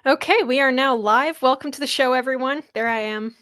Okay, we are now live. Welcome to the show, everyone. There I am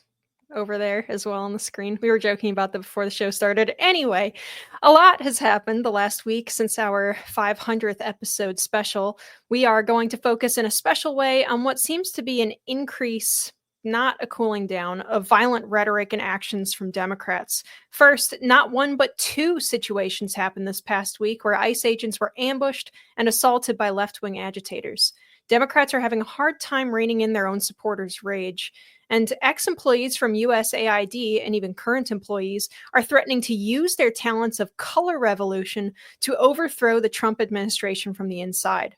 over there as well on the screen. We were joking about that before the show started. Anyway, a lot has happened the last week since our 500th episode special. We are going to focus in a special way on what seems to be an increase, not a cooling down, of violent rhetoric and actions from Democrats. First, not one but two situations happened this past week where ICE agents were ambushed and assaulted by left-wing agitators. Democrats are having a hard time reining in their own supporters' rage. And ex-employees from USAID and even current employees are threatening to use their talents of color revolution to overthrow the Trump administration from the inside.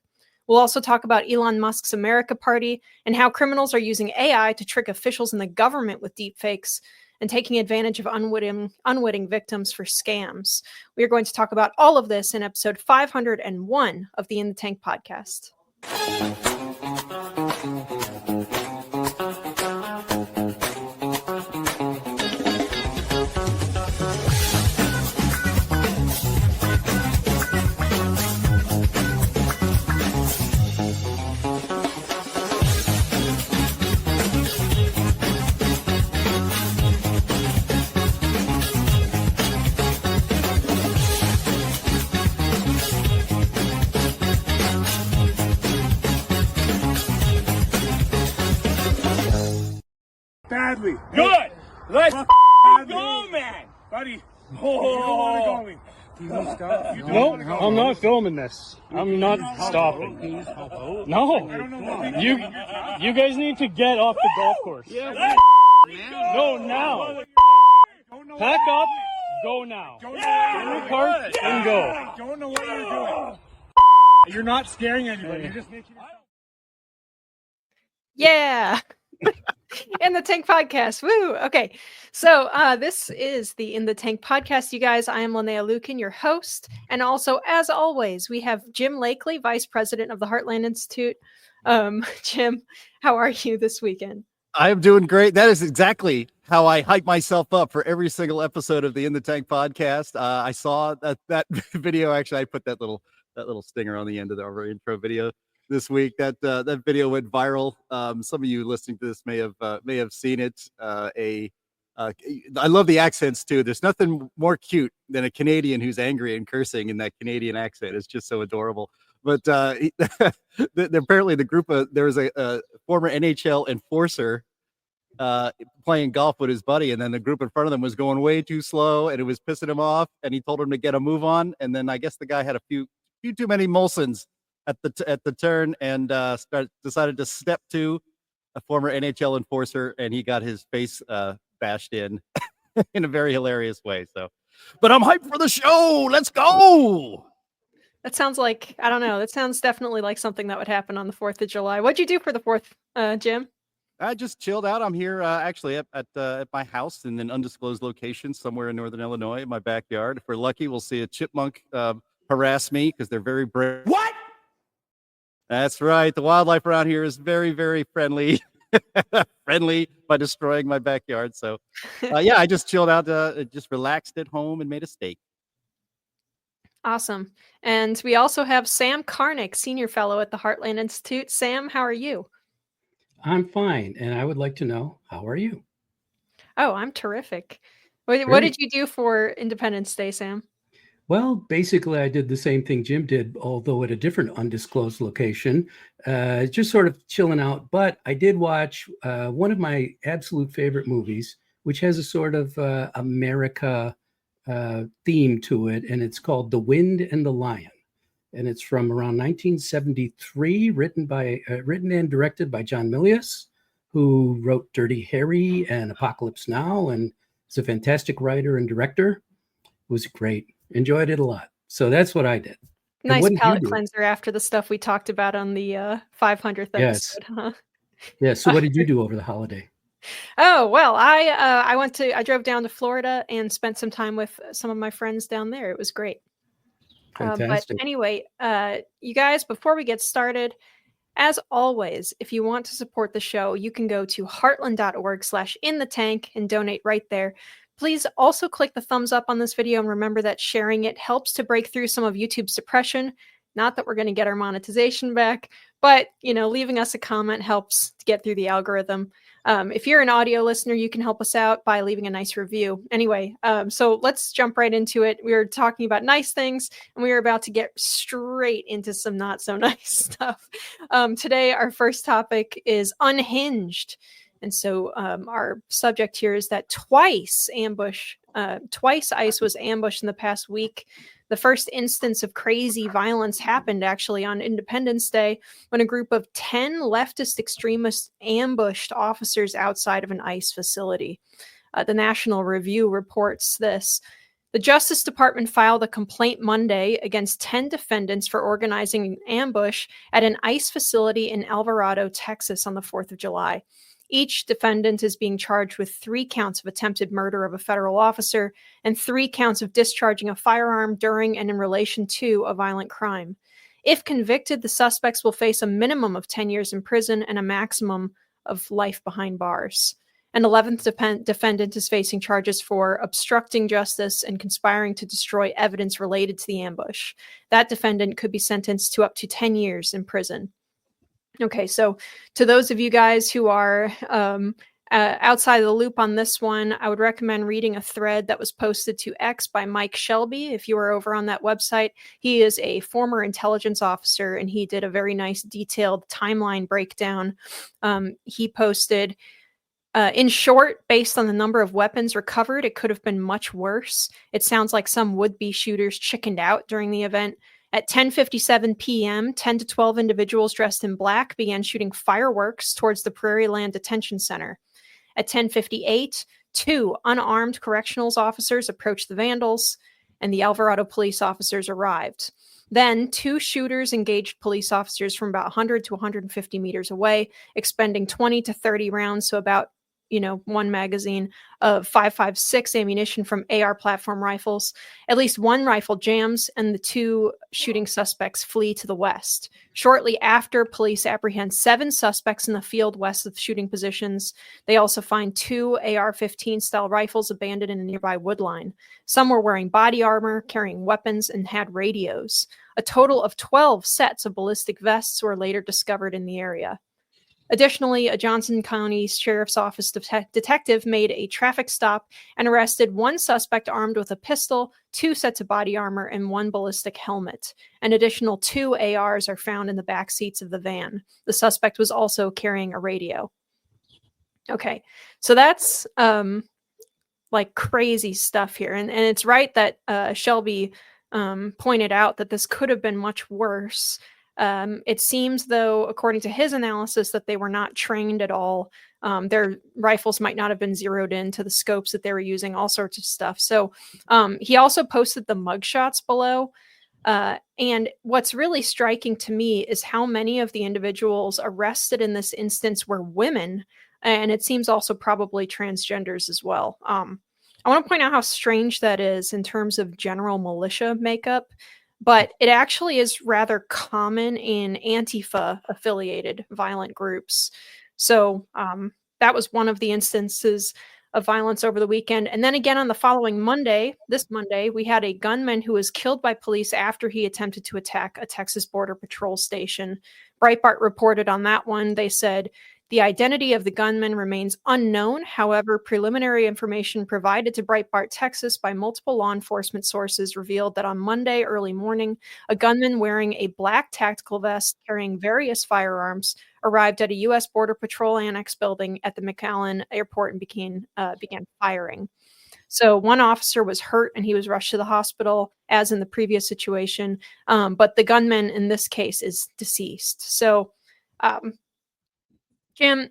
We'll also talk about Elon Musk's America Party and how criminals are using AI to trick officials in the government with deepfakes and taking advantage of unwitting victims for scams. We are going to talk about all of this in episode 501 of the In the Tank podcast. Badly. Good. Let's go, man. Buddy. Oh. You don't want to go me. No, I'm not filming this. I'm not stopping. No. You guys need to get off the golf course. Go now. Pack up. Go now. Get in the car and go. I don't know what you're doing. You're not scaring anybody. You're just making it. Yeah. In the Tank podcast. Woo. Okay. So this is the In the Tank podcast, you guys. I am Linnea Lueken, your host. And also, as always, we have Jim Lakely, Vice President of the Heartland Institute. Jim, how are you this weekend? I am doing great. That is exactly how I hype myself up for every single episode of the In the Tank podcast. I saw that video. Actually, I put that little stinger on the end of our intro video this week. That video went viral. Some of you listening to this may have seen it. I love the accents too. There's nothing more cute than a Canadian who's angry and cursing in that Canadian accent. It's just so adorable. But apparently the group there was a former NHL enforcer playing golf with his buddy, and then the group in front of them was going way too slow, and it was pissing him off. And he told him to get a move on. And then I guess the guy had a few too many Molsons at the turn and decided to step to a former NHL enforcer, and he got his face bashed in in a very hilarious way. So, but I'm hyped for the show. Let's go. That sounds like, I don't know, that sounds definitely like something that would happen on the 4th of July. What'd you do for the 4th, Jim? I just chilled out. I'm here actually at my house in an undisclosed location somewhere in northern Illinois, in my backyard. If we're lucky, we'll see a chipmunk harass me because they're very brave. What? That's right. The wildlife around here is very, very friendly. Friendly by destroying my backyard. So, yeah, I just chilled out, just relaxed at home and made a steak. Awesome. And we also have Sam Karnick, Senior Fellow at the Heartland Institute. Sam, how are you? I'm fine. And I would like to know, how are you? Oh, I'm terrific. What did you do for Independence Day, Sam? Well, basically, I did the same thing Jim did, although at a different undisclosed location, just sort of chilling out. But I did watch one of my absolute favorite movies, which has a sort of America theme to it, and it's called The Wind and the Lion. And it's from around 1973, written and directed by John Milius, who wrote Dirty Harry and Apocalypse Now, and is a fantastic writer and director. It was great. Enjoyed it a lot. So that's what I did. And Nice what did you palate do? cleanser after the stuff we talked about on the 500th Yes. episode, huh? Yeah. So what did you do over the holiday? Oh, well, I drove down to Florida and spent some time with some of my friends down there. It was great. But Fantastic. anyway, you guys, before we get started, as always, if you want to support the show, you can go to heartland.org/inthetank and donate right there. Please also click the thumbs up on this video and remember that sharing it helps to break through some of YouTube's suppression. Not that we're going to get our monetization back, but leaving us a comment helps to get through the algorithm. If you're an audio listener, you can help us out by leaving a nice review. Anyway, so let's jump right into it. We were talking about nice things, and we are about to get straight into some not so nice stuff. Today, our first topic is unhinged. And so our subject here is that twice ICE was ambushed in the past week. The first instance of crazy violence happened actually on Independence Day when a group of 10 leftist extremists ambushed officers outside of an ICE facility. The National Review reports this. The Justice Department filed a complaint Monday against 10 defendants for organizing an ambush at an ICE facility in Alvarado, Texas on the 4th of July. Each defendant is being charged with 3 counts of attempted murder of a federal officer and 3 counts of discharging a firearm during and in relation to a violent crime. If convicted, the suspects will face a minimum of 10 years in prison and a maximum of life behind bars. An 11th defendant is facing charges for obstructing justice and conspiring to destroy evidence related to the ambush. That defendant could be sentenced to up to 10 years in prison. Okay, so to those of you guys who are outside of the loop on this one, I would recommend reading a thread that was posted to X by Mike Shelby. If you are over on that website, he is a former intelligence officer, and he did a very nice detailed timeline breakdown. He posted, in short, based on the number of weapons recovered, it could have been much worse. It sounds like some would-be shooters chickened out during the event. At 10:57 p.m., 10 to 12 individuals dressed in black began shooting fireworks towards the Prairie Land Detention Center. At 10:58, 2 unarmed correctionals officers approached the vandals, and the Alvarado police officers arrived. Then 2 shooters engaged police officers from about 100 to 150 meters away, expending 20 to 30 rounds, so about 1 magazine of 5.56 ammunition from AR platform rifles. At least 1 rifle jams, and the 2 shooting suspects flee to the west. Shortly after, police apprehend 7 suspects in the field west of shooting positions. They also find 2 AR-15 style rifles abandoned in a nearby woodline. Some were wearing body armor, carrying weapons, and had radios. A total of 12 sets of ballistic vests were later discovered in the area. Additionally, a Johnson County Sheriff's Office detective made a traffic stop and arrested 1 suspect armed with a pistol, 2 sets of body armor, and 1 ballistic helmet. An additional 2 ARs are found in the back seats of the van. The suspect was also carrying a radio. Okay, so that's like crazy stuff here. And it's right that Shelby pointed out that this could have been much worse. It seems, though, according to his analysis, that they were not trained at all. Their rifles might not have been zeroed into the scopes that they were using, all sorts of stuff. So he also posted the mugshots below. And what's really striking to me is how many of the individuals arrested in this instance were women. And it seems also probably transgenders as well. I want to point out how strange that is in terms of general militia makeup. But it actually is rather common in Antifa-affiliated violent groups. So that was one of the instances of violence over the weekend. And then again on the following Monday, this Monday, we had a gunman who was killed by police after he attempted to attack a Texas Border Patrol station. Breitbart reported on that one. They said, the identity of the gunman remains unknown. However, preliminary information provided to Breitbart, Texas by multiple law enforcement sources revealed that on Monday early morning, a gunman wearing a black tactical vest carrying various firearms arrived at a U.S. Border Patrol annex building at the McAllen Airport and began firing. So 1 officer was hurt and he was rushed to the hospital, as in the previous situation. But the gunman in this case is deceased. So, Jim,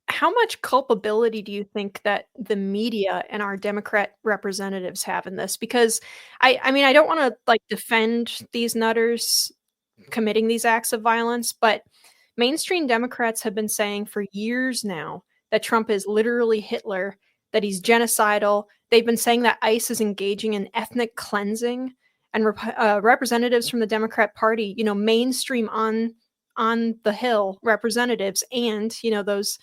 how much culpability do you think that the media and our Democrat representatives have in this? Because I mean, I don't want to like defend these nutters committing these acts of violence, but mainstream Democrats have been saying for years now that Trump is literally Hitler, that he's genocidal. They've been saying that ICE is engaging in ethnic cleansing, and representatives from the Democrat Party, mainstream on the Hill representatives, and those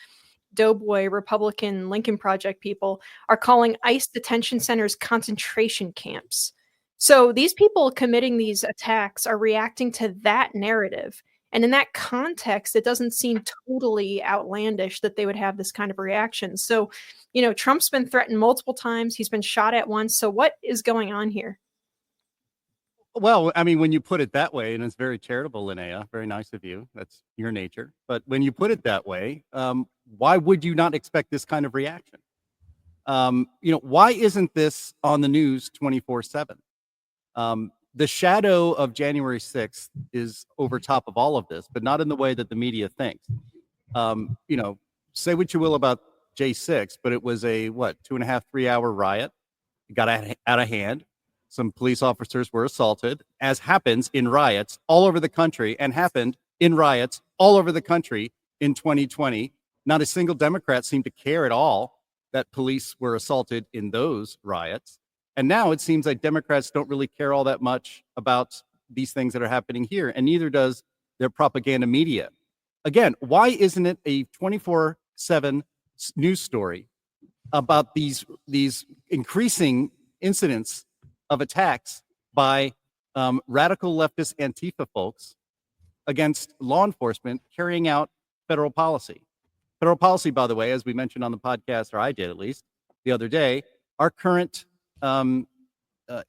doughboy Republican Lincoln Project people are calling ICE detention centers concentration camps. So these people committing these attacks are reacting to that narrative. And in that context, it doesn't seem totally outlandish that they would have this kind of reaction. So, Trump's been threatened multiple times. He's been shot at once. So what is going on here? Well, I mean, when you put it that way, and it's very charitable, Linnea, very nice of you. That's your nature. But when you put it that way, why would you not expect this kind of reaction? Why isn't this on the news 24/7? The shadow of January 6th is over top of all of this, but not in the way that the media thinks. Say what you will about J6, but it was a 2.5, 3 hour riot. It got out of hand. Some police officers were assaulted, as happens in riots all over the country, and happened in riots all over the country in 2020. Not a single Democrat seemed to care at all that police were assaulted in those riots. And now it seems like Democrats don't really care all that much about these things that are happening here, and neither does their propaganda media. Again, why isn't it a 24/7 news story about these increasing incidents of attacks by radical leftist Antifa folks against law enforcement carrying out federal policy? Federal policy, by the way, as we mentioned on the podcast, or I did at least the other day, our current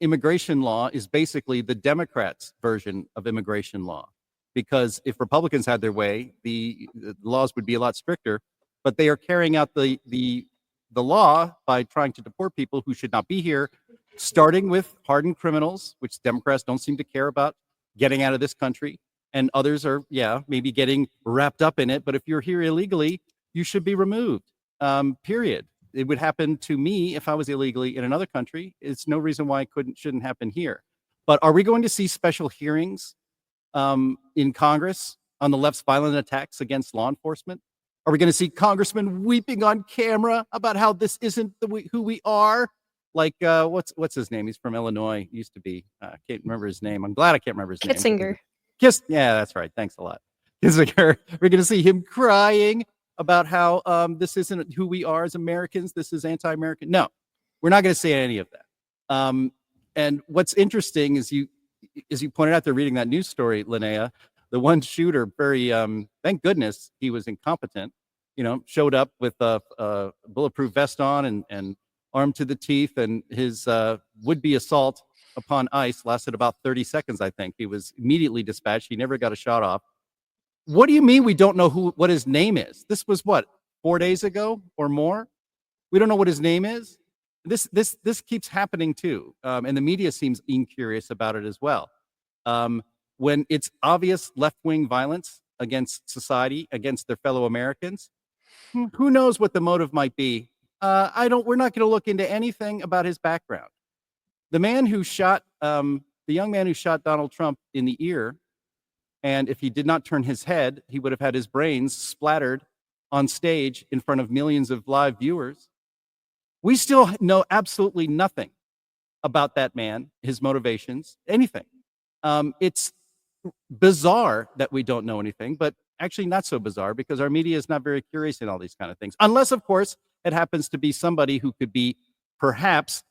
immigration law is basically the Democrats' version of immigration law. Because if Republicans had their way, the laws would be a lot stricter. But they are carrying out the law by trying to deport people who should not be here, starting with hardened criminals, which Democrats don't seem to care about getting out of this country. And others are, maybe getting wrapped up in it. But if you're here illegally, you should be removed, period. It would happen to me if I was illegally in another country. It's no reason why it shouldn't happen here. But are we going to see special hearings in Congress on the left's violent attacks against law enforcement? Are we going to see congressmen weeping on camera about how this isn't who we are? Like, what's his name? He's from Illinois. He used to be. I can't remember his name. I'm glad I can't remember his name. Kitzinger. Yeah, that's right. Thanks a lot. Kitzinger. We're going to see him crying about how this isn't who we are as Americans. This is anti-American. No, we're not going to say any of that. And what's interesting is as you pointed out, they're reading that news story, Linnea. The one shooter, thank goodness he was incompetent. Showed up with a bulletproof vest on and armed to the teeth, and his would-be assault upon ICE lasted about 30 seconds. I think he was immediately dispatched. He never got a shot off. What do you mean we don't know what his name is? This was 4 days ago or more? We don't know what his name is. This keeps happening too, and the media seems incurious about it as well. When it's obvious left-wing violence against society, against their fellow Americans, who knows what the motive might be? We're not going to look into anything about his background. The man who shot, the young man who shot Donald Trump in the ear, and if he did not turn his head, he would have had his brains splattered on stage in front of millions of live viewers. We still know absolutely nothing about that man, his motivations, anything. It's bizarre that we don't know anything, but actually not so bizarre because our media is not very curious in all these kind of things. Unless, of course, it happens to be somebody who could be perhaps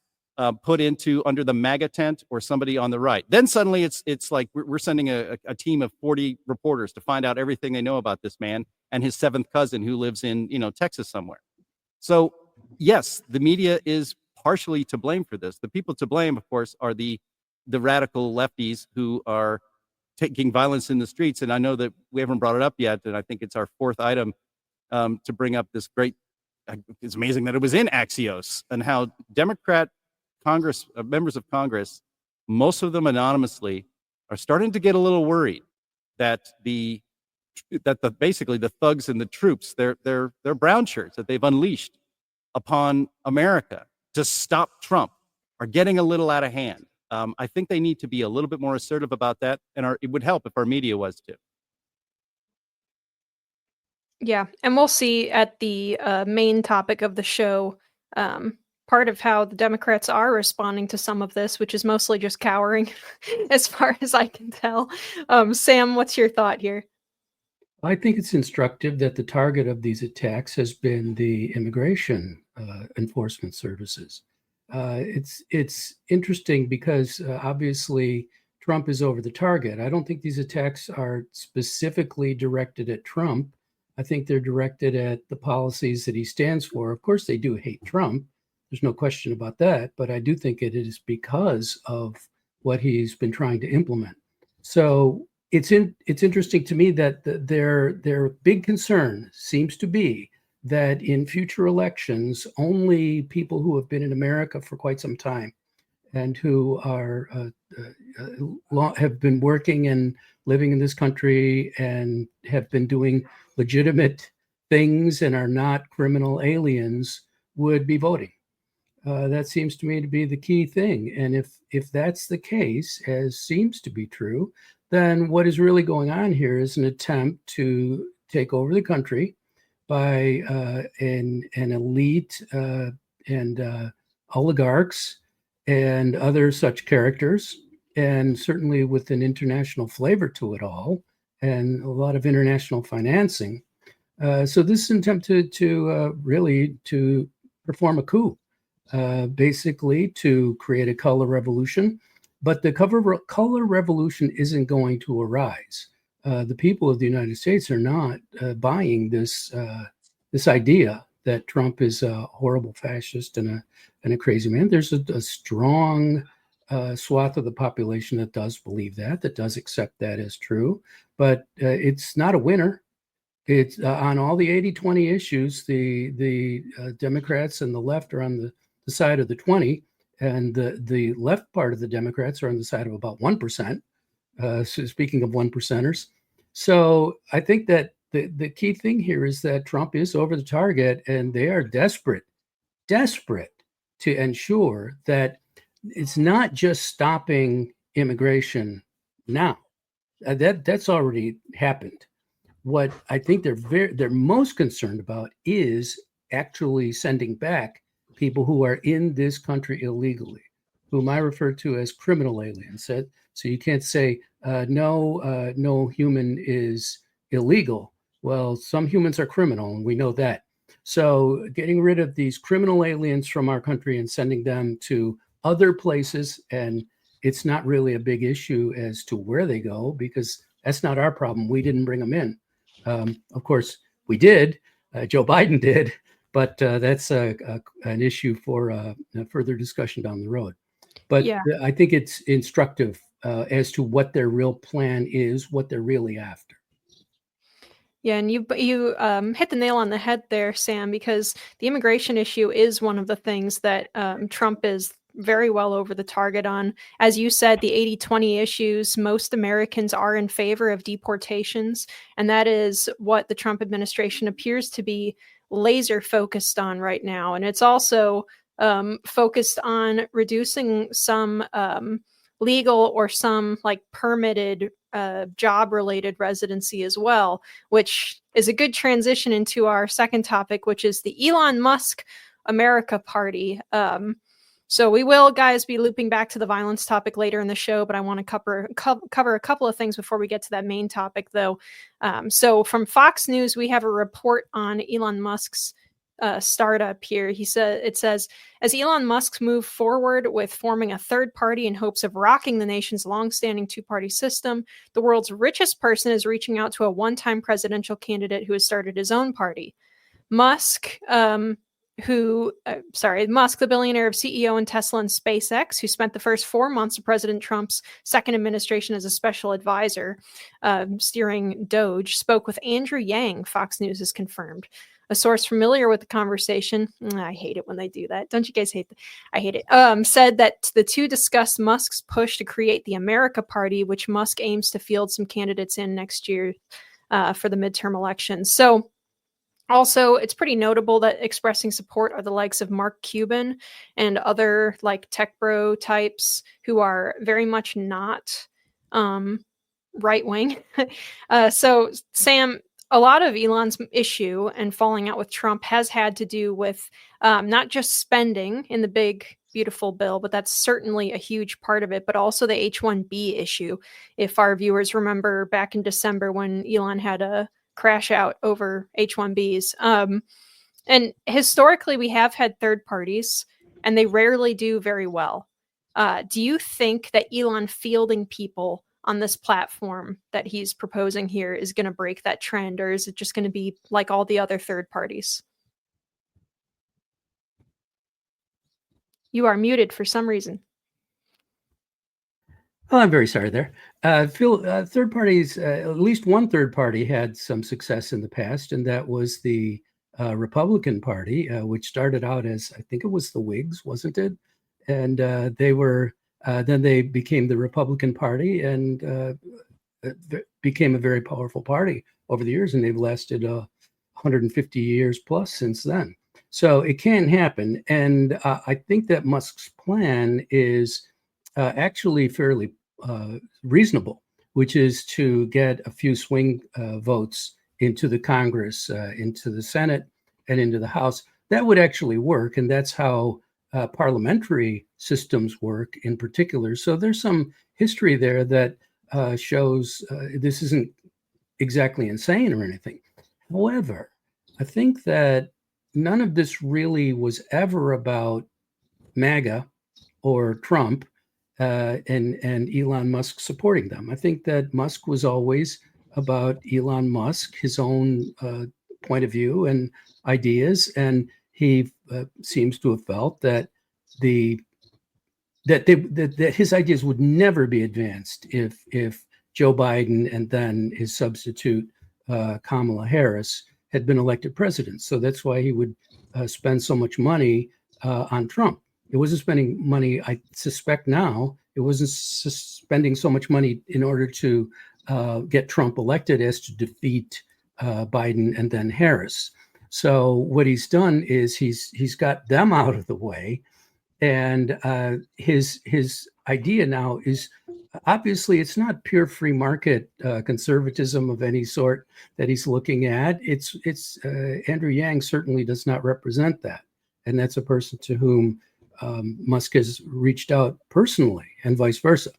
put under the MAGA tent or somebody on the right. Then suddenly it's like we're sending a team of 40 reporters to find out everything they know about this man and his seventh cousin who lives in Texas somewhere. So yes, the media is partially to blame for this. The people to blame, of course, are the radical lefties who are taking violence in the streets. And I know that we haven't brought it up yet, and I think it's our fourth item to bring up this great. It's amazing that it was in Axios, and how Democrat members of Congress, most of them anonymously, are starting to get a little worried that the basically the thugs and the troops, their brown shirts that they've unleashed upon America to stop Trump are getting a little out of hand. I think they need to be a little bit more assertive about that, and it would help if our media was too. Yeah, and we'll see at the main topic of the show, part of how the Democrats are responding to some of this, which is mostly just cowering, as far as I can tell. Sam, what's your thought here? I think it's instructive that the target of these attacks has been the immigration enforcement services. It's interesting because obviously Trump is over the target. I don't think these attacks are specifically directed at Trump. I think they're directed at the policies that he stands for. Of course, they do hate Trump. There's no question about that. But I do think it is because of what he's been trying to implement. So it's interesting to me that their big concern seems to be that in future elections, only people who have been in America for quite some time and who are have been working and living in this country and have been doing legitimate things and are not criminal aliens would be voting. That seems to me to be the key thing. And if that's the case, as seems to be true, then what is really going on here is an attempt to take over the country by an elite and oligarchs and other such characters, and certainly with an international flavor to it all, and a lot of international financing. So this is an attempt to really to perform a coup, basically to create a color revolution. But the color revolution isn't going to arise. The people of the United States are not buying this idea that Trump is a horrible fascist and a crazy man. There's a strong swath of the population that does believe that does accept that as true, but it's not a winner. It's on all the 80-20 issues, the Democrats and the left are on the side of the 20, and the left part of the Democrats are on the side of about 1%. So speaking of one percenters. So I think that the key thing here is that Trump is over the target, and they are desperate to ensure that it's not just stopping immigration now. That's already happened. What I think they're most concerned about is actually sending back people who are in this country illegally, whom I refer to as criminal aliens. So you can't say no human is illegal. Well, some humans are criminal, and we know that. So getting rid of these criminal aliens from our country and sending them to other places, and it's not really a big issue as to where they go, because that's not our problem. We didn't bring them in. Of course, we did. Joe Biden did, but that's an issue for further discussion down the road. But yeah. I think it's instructive as to what their real plan is, what they're really after. Yeah, and you hit the nail on the head there, Sam, because the immigration issue is one of the things that Trump is very well over the target on. As you said, the 80-20 issues, most Americans are in favor of deportations, and that is what the Trump administration appears to be laser focused on right now. And it's also focused on reducing some legal or some like permitted job-related residency as well, which is a good transition into our second topic, which is the Elon Musk America Party. So we will, guys, be looping back to the violence topic later in the show, but I want to cover a couple of things before we get to that main topic, though. So from Fox News, we have a report on Elon Musk's startup here. It says, as Elon Musk moved forward with forming a third party in hopes of rocking the nation's longstanding two-party system, the world's richest person is reaching out to a one-time presidential candidate who has started his own party. Musk, Musk, the billionaire of CEO in Tesla and SpaceX, who spent the first 4 months of President Trump's second administration as a special advisor steering Doge, spoke with Andrew Yang, Fox News has confirmed. A source familiar with the conversation, I hate it when they do that. Don't you guys hate that? I hate it. Said that the two discussed Musk's push to create the America Party, which Musk aims to field some candidates in next year. for the midterm elections. So also, it's pretty notable that expressing support are the likes of Mark Cuban and other like tech bro types who are very much not right wing. So, Sam, a lot of Elon's issue and falling out with Trump has had to do with not just spending in the big, beautiful bill, but that's certainly a huge part of it, but also the H-1B issue. If our viewers remember back in December when Elon had a crash out over H-1Bs. And historically, we have had third parties, and they rarely do very well. Do you think that Elon fielding people on this platform that he's proposing here is going to break that trend, or is it just going to be like all the other third parties? You are muted for some reason. Oh, I'm very sorry there. Phil, third parties, at least one third party had some success in the past, and that was the Republican Party, which started out as, I think it was the Whigs, wasn't it? And they were, then they became the Republican Party and became a very powerful party over the years, and they've lasted 150 years plus since then. So it can happen. And I think that Musk's plan is actually fairly reasonable, which is to get a few swing votes into the Congress, into the Senate, and into the House. That would actually work, and that's how parliamentary systems work in particular. So there's some history there that shows this isn't exactly insane or anything. However, I think that none of this really was ever about MAGA or Trump and Elon Musk supporting them. I think that Musk was always about Elon Musk, his own point of view and ideas, and he seems to have felt that that his ideas would never be advanced if Joe Biden and then his substitute Kamala Harris had been elected president. So that's why he would spend so much money on Trump. It wasn't spending money, I suspect now, it wasn't spending so much money in order to get Trump elected as to defeat Biden and then Harris. So what he's done is he's got them out of the way. And his idea now is, obviously, it's not pure free market conservatism of any sort that he's looking at. It's Andrew Yang certainly does not represent that. And that's a person to whom Musk has reached out personally and vice versa.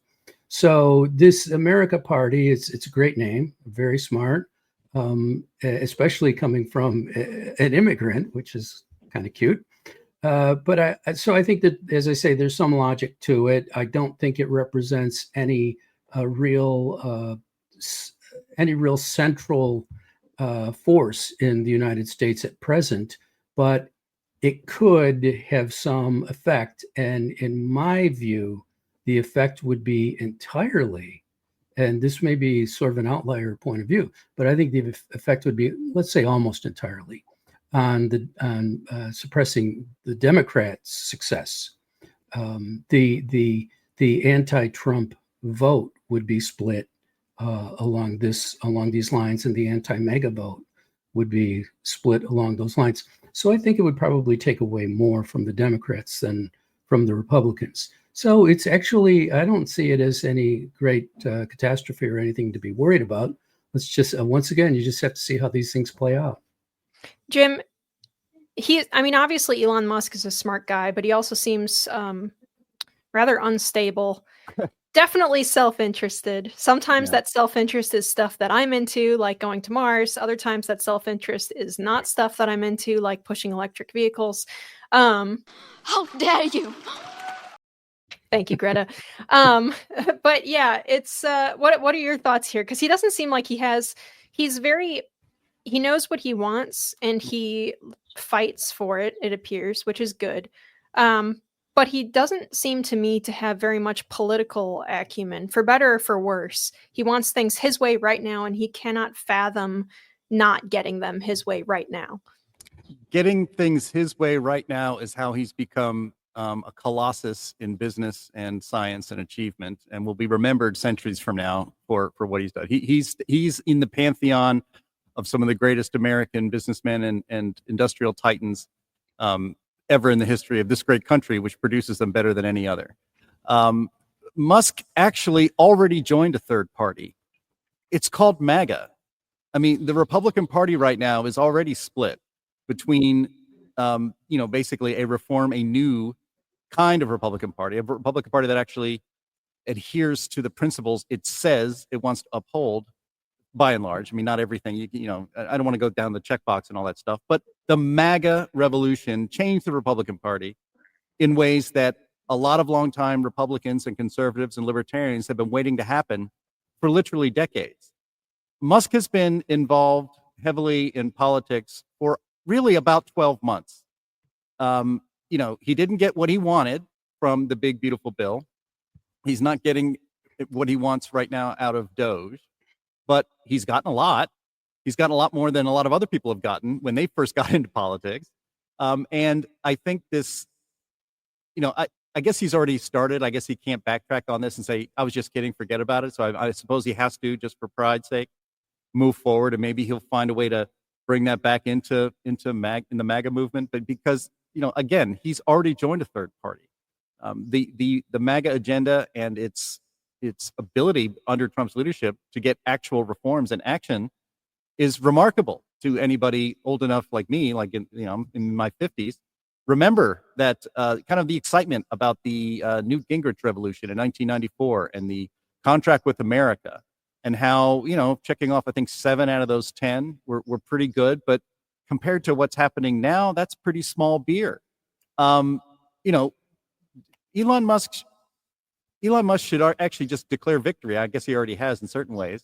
So this America Party, it's a great name, very smart, especially coming from an immigrant, which is kind of cute. But I think that, as I say, there's some logic to it. I don't think it represents any real central force in the United States at present, but it could have some effect. And in my view, the effect would be entirely, and this may be sort of an outlier point of view, but I think the effect would be, let's say, almost entirely on suppressing the Democrats' success. The anti-Trump vote would be split along these lines, and the anti-MAGA vote would be split along those lines. So I think it would probably take away more from the Democrats than from the Republicans. So it's actually, I don't see it as any great catastrophe or anything to be worried about. Let's just, once again, you just have to see how these things play out. Jim, obviously Elon Musk is a smart guy, but he also seems rather unstable. Definitely self-interested. Sometimes that self-interest is stuff that I'm into, like going to Mars. Other times that self-interest is not stuff that I'm into, like pushing electric vehicles. How dare you? Thank you, Greta. But yeah, it's what are your thoughts here? Because he doesn't seem like he knows what he wants and he fights for it, it appears, which is good. But he doesn't seem to me to have very much political acumen, for better or for worse. He wants things his way right now, and he cannot fathom not getting them his way right now. Getting things his way right now is how he's become a colossus in business and science and achievement, and will be remembered centuries from now for what he's done. He's in the pantheon of some of the greatest American businessmen and industrial titans ever in the history of this great country, which produces them better than any other. Musk actually already joined a third party. It's called MAGA. I mean, the Republican Party right now is already split between, basically a new kind of Republican Party, a Republican Party that actually adheres to the principles it says it wants to uphold, by and large. I mean, not everything. I don't want to go down the checkbox and all that stuff, but the MAGA revolution changed the Republican Party in ways that a lot of longtime Republicans and conservatives and libertarians have been waiting to happen for literally decades. Musk has been involved heavily in politics for really about 12 months. He didn't get what he wanted from the big, beautiful bill. He's not getting what he wants right now out of Doge, but he's gotten a lot. He's gotten a lot more than a lot of other people have gotten when they first got into politics. And I think this, I guess he's already started. I guess he can't backtrack on this and say, I was just kidding, forget about it. So I suppose he has to, just for pride's sake, move forward, and maybe he'll find a way to bring that back into in the MAGA movement. But because, again, he's already joined a third party. The MAGA agenda and its ability under Trump's leadership to get actual reforms and action is remarkable to anybody old enough like me, like in my 50s. Remember that kind of the excitement about the Newt Gingrich revolution in 1994 and the contract with America, and how, checking off, I think 7 out of those 10 were pretty good. But compared to what's happening now, that's pretty small beer. Elon Musk should actually just declare victory. I guess he already has in certain ways,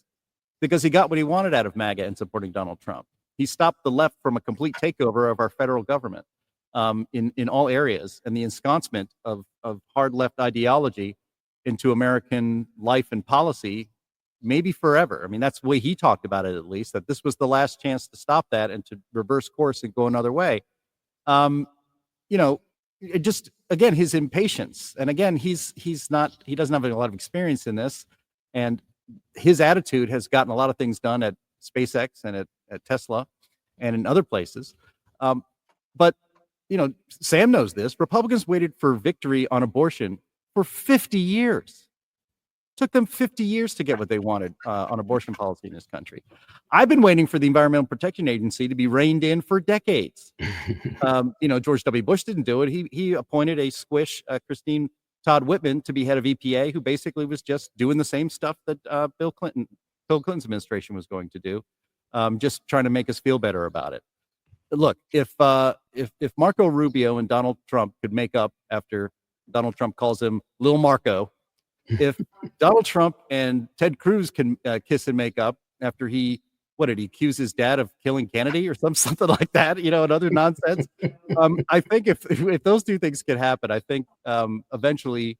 because he got what he wanted out of MAGA and supporting Donald Trump. He stopped the left from a complete takeover of our federal government in all areas, and the ensconcement of hard left ideology into American life and policy, maybe forever. I mean, that's the way he talked about it, at least, that this was the last chance to stop that and to reverse course and go another way. Just again, his impatience, and again, he doesn't have a lot of experience in this, and his attitude has gotten a lot of things done at SpaceX and at Tesla and in other places. But Sam knows this. Republicans waited for victory on abortion for 50 years. Took them 50 years to get what they wanted on abortion policy in this country. I've been waiting for the Environmental Protection Agency to be reined in for decades. George W. Bush didn't do it. He appointed a squish, Christine Todd Whitman, to be head of EPA, who basically was just doing the same stuff that Bill Clinton's administration was going to do, just trying to make us feel better about it. Look, if Marco Rubio and Donald Trump could make up after Donald Trump calls him Lil Marco, if Donald Trump and Ted Cruz can kiss and make up after he accuse his dad of killing Kennedy or something like that, and other nonsense. I think if those two things could happen, I think eventually,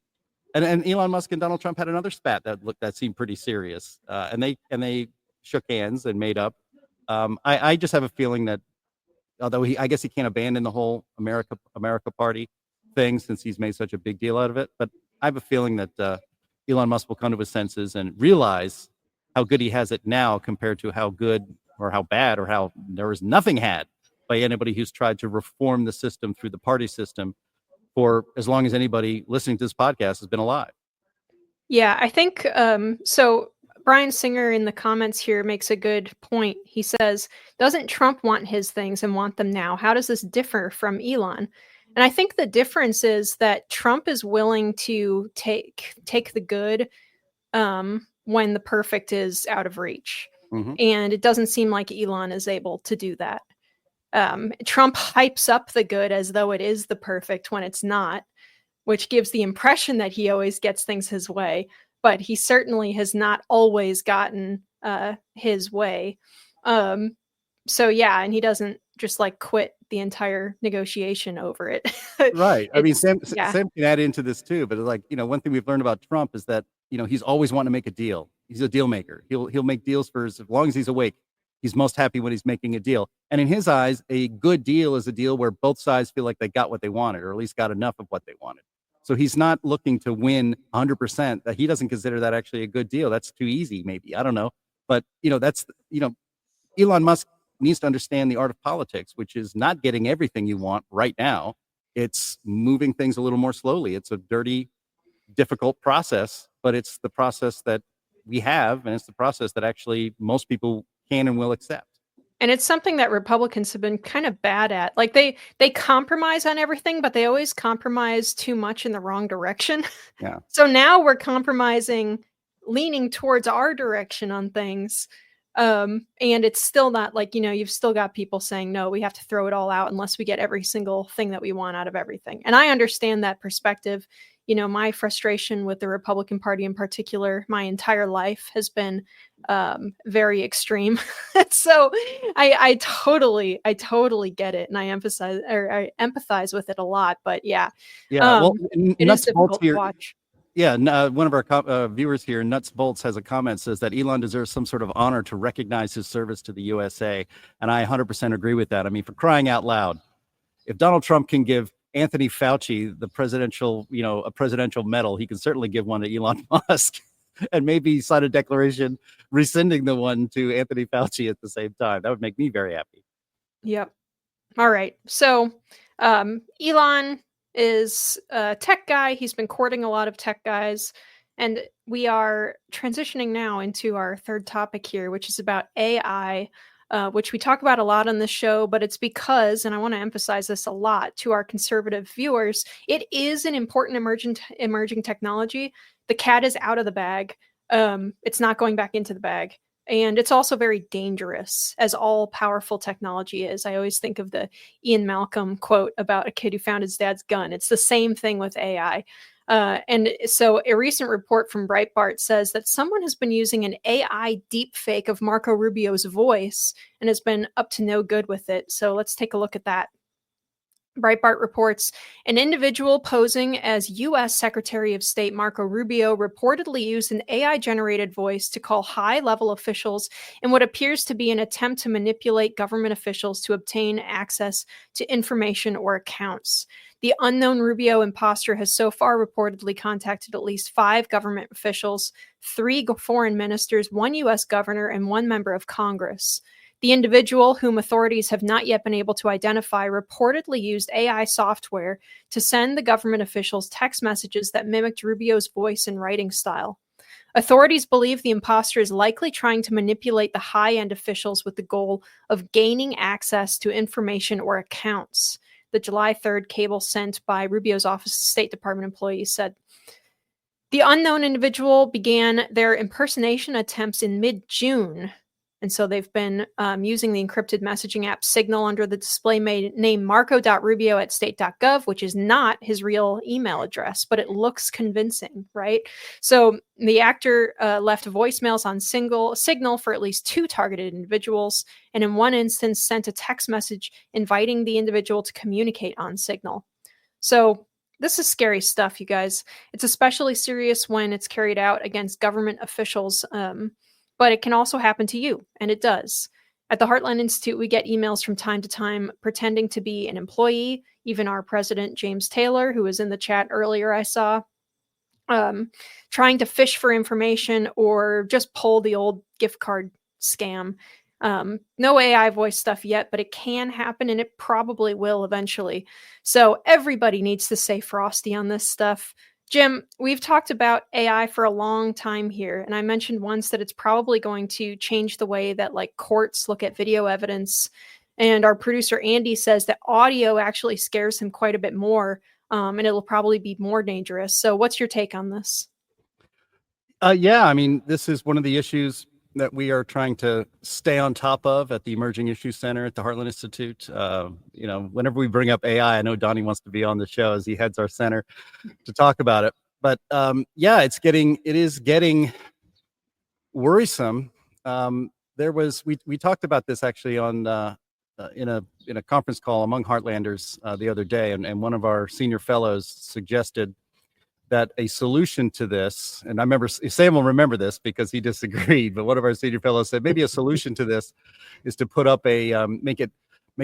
and Elon Musk and Donald Trump had another spat that seemed pretty serious, and they shook hands and made up. I just have a feeling that, although I guess he can't abandon the whole America Party thing since he's made such a big deal out of it, but I have a feeling that Elon Musk will come to his senses and realize how good he has it now compared to how good or how bad or how there is nothing had by anybody who's tried to reform the system through the party system for as long as anybody listening to this podcast has been alive. Yeah, I think so. Brian Singer in the comments here makes a good point. He says, doesn't Trump want his things and want them now? How does this differ from Elon? And I think the difference is that Trump is willing to take the good when the perfect is out of reach. Mm-hmm. And it doesn't seem like Elon is able to do that. Trump hypes up the good as though it is the perfect when it's not, which gives the impression that he always gets things his way. But he certainly has not always gotten his way. So yeah, and he doesn't just quit the entire negotiation over it. Right. I mean, Sam can add into this too, but one thing we've learned about Trump is that, he's always wanting to make a deal. He's a deal maker. He'll make deals for as long as he's awake. He's most happy when he's making a deal. And in his eyes, a good deal is a deal where both sides feel like they got what they wanted, or at least got enough of what they wanted. So he's not looking to win 100%. That he doesn't consider that actually a good deal. That's too easy, maybe. I don't know. But, Elon Musk needs to understand the art of politics, which is not getting everything you want right now. It's moving things a little more slowly. It's a dirty, difficult process, but it's the process that we have, and it's the process that actually most people can and will accept. And it's something that Republicans have been kind of bad at. Like they compromise on everything, but they always compromise too much in the wrong direction. Yeah. So now we're compromising, leaning towards our direction on things. And it's still not like, you've still got people saying, no, we have to throw it all out unless we get every single thing that we want out of everything. And I understand that perspective. My frustration with the Republican Party in particular, my entire life has been very extreme. So I totally get it. And I empathize with it a lot, but yeah. Well, it is difficult to watch. Yeah, one of our viewers here, Nuts Bolts, has a comment, says that Elon deserves some sort of honor to recognize his service to the USA. And I 100% agree with that. I mean, for crying out loud, if Donald Trump can give Anthony Fauci the presidential medal, he can certainly give one to Elon Musk and maybe sign a declaration rescinding the one to Anthony Fauci at the same time. That would make me very happy. Yep. All right. So Elon is a tech guy. He's been courting a lot of tech guys. And we are transitioning now into our third topic here, which is about AI, which we talk about a lot on this show, but it's because, and I want to emphasize this a lot to our conservative viewers, it is an important emerging technology. The cat is out of the bag. It's not going back into the bag. And it's also very dangerous, as all powerful technology is. I always think of the Ian Malcolm quote about a kid who found his dad's gun. It's the same thing with AI. And so a recent report from Breitbart says that someone has been using an AI deepfake of Marco Rubio's voice and has been up to no good with it. So let's take a look at that. Breitbart reports an individual posing as U.S. Secretary of State Marco Rubio reportedly used an AI-generated voice to call high-level officials in what appears to be an attempt to manipulate government officials to obtain access to information or accounts. The unknown Rubio impostor has so far reportedly contacted at least 5 government officials, 3 foreign ministers, 1 U.S. governor, and 1 member of Congress. The individual, whom authorities have not yet been able to identify, reportedly used AI software to send the government officials text messages that mimicked Rubio's voice and writing style. Authorities believe the imposter is likely trying to manipulate the high-end officials with the goal of gaining access to information or accounts. The July 3rd cable sent by Rubio's Office of State Department employees said, the unknown individual began their impersonation attempts in mid-June. And so they've been using the encrypted messaging app Signal under the display name marco.rubio@state.gov, which is not his real email address, but it looks convincing, right? So the actor left voicemails on Signal for at least 2 targeted individuals, and in one instance sent a text message inviting the individual to communicate on Signal. So this is scary stuff, you guys. It's especially serious when it's carried out against government officials, but it can also happen to you, and it does. At the Heartland Institute, we get emails from time to time pretending to be an employee. Even our president, James Taylor, who was in the chat earlier, I saw, trying to fish for information or just pull the old gift card scam. No AI voice stuff yet, but it can happen, and it probably will eventually. So everybody needs to stay frosty on this stuff. Jim, we've talked about AI for a long time here, and I mentioned once that it's probably going to change the way that courts look at video evidence. And our producer Andy says that audio actually scares him quite a bit more, and it'll probably be more dangerous. So what's your take on this? Yeah, I mean, this is one of the issues that we are trying to stay on top of at the Emerging Issues Center at the Heartland Institute. Whenever we bring up AI, I know Donnie wants to be on the show as he heads our center to talk about it. But yeah, it is getting worrisome. We talked about this actually on in a conference call among Heartlanders the other day, and one of our senior fellows suggested that a solution to this, and I remember Sam will remember this because he disagreed, but one of our senior fellows said maybe a solution to this is to put up a make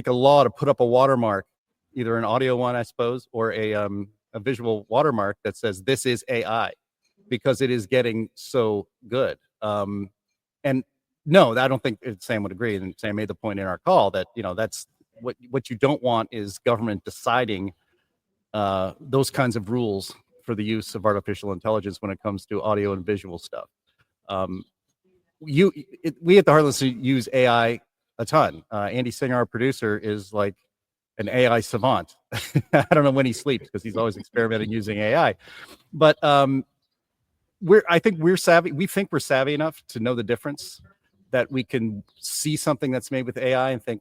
a law to put up a watermark, either an audio one, I suppose, or a visual watermark that says this is AI, because it is getting so good. And no, I don't think Sam would agree. And Sam made the point in our call that, that's what you don't want is government deciding those kinds of rules for the use of artificial intelligence when it comes to audio and visual stuff. We at the Heartland use AI a ton. Andy Singer, our producer, is like an AI savant. I don't know when he sleeps because he's always experimenting using AI. But I think we're savvy. We think we're savvy enough to know the difference, that we can see something that's made with AI and think,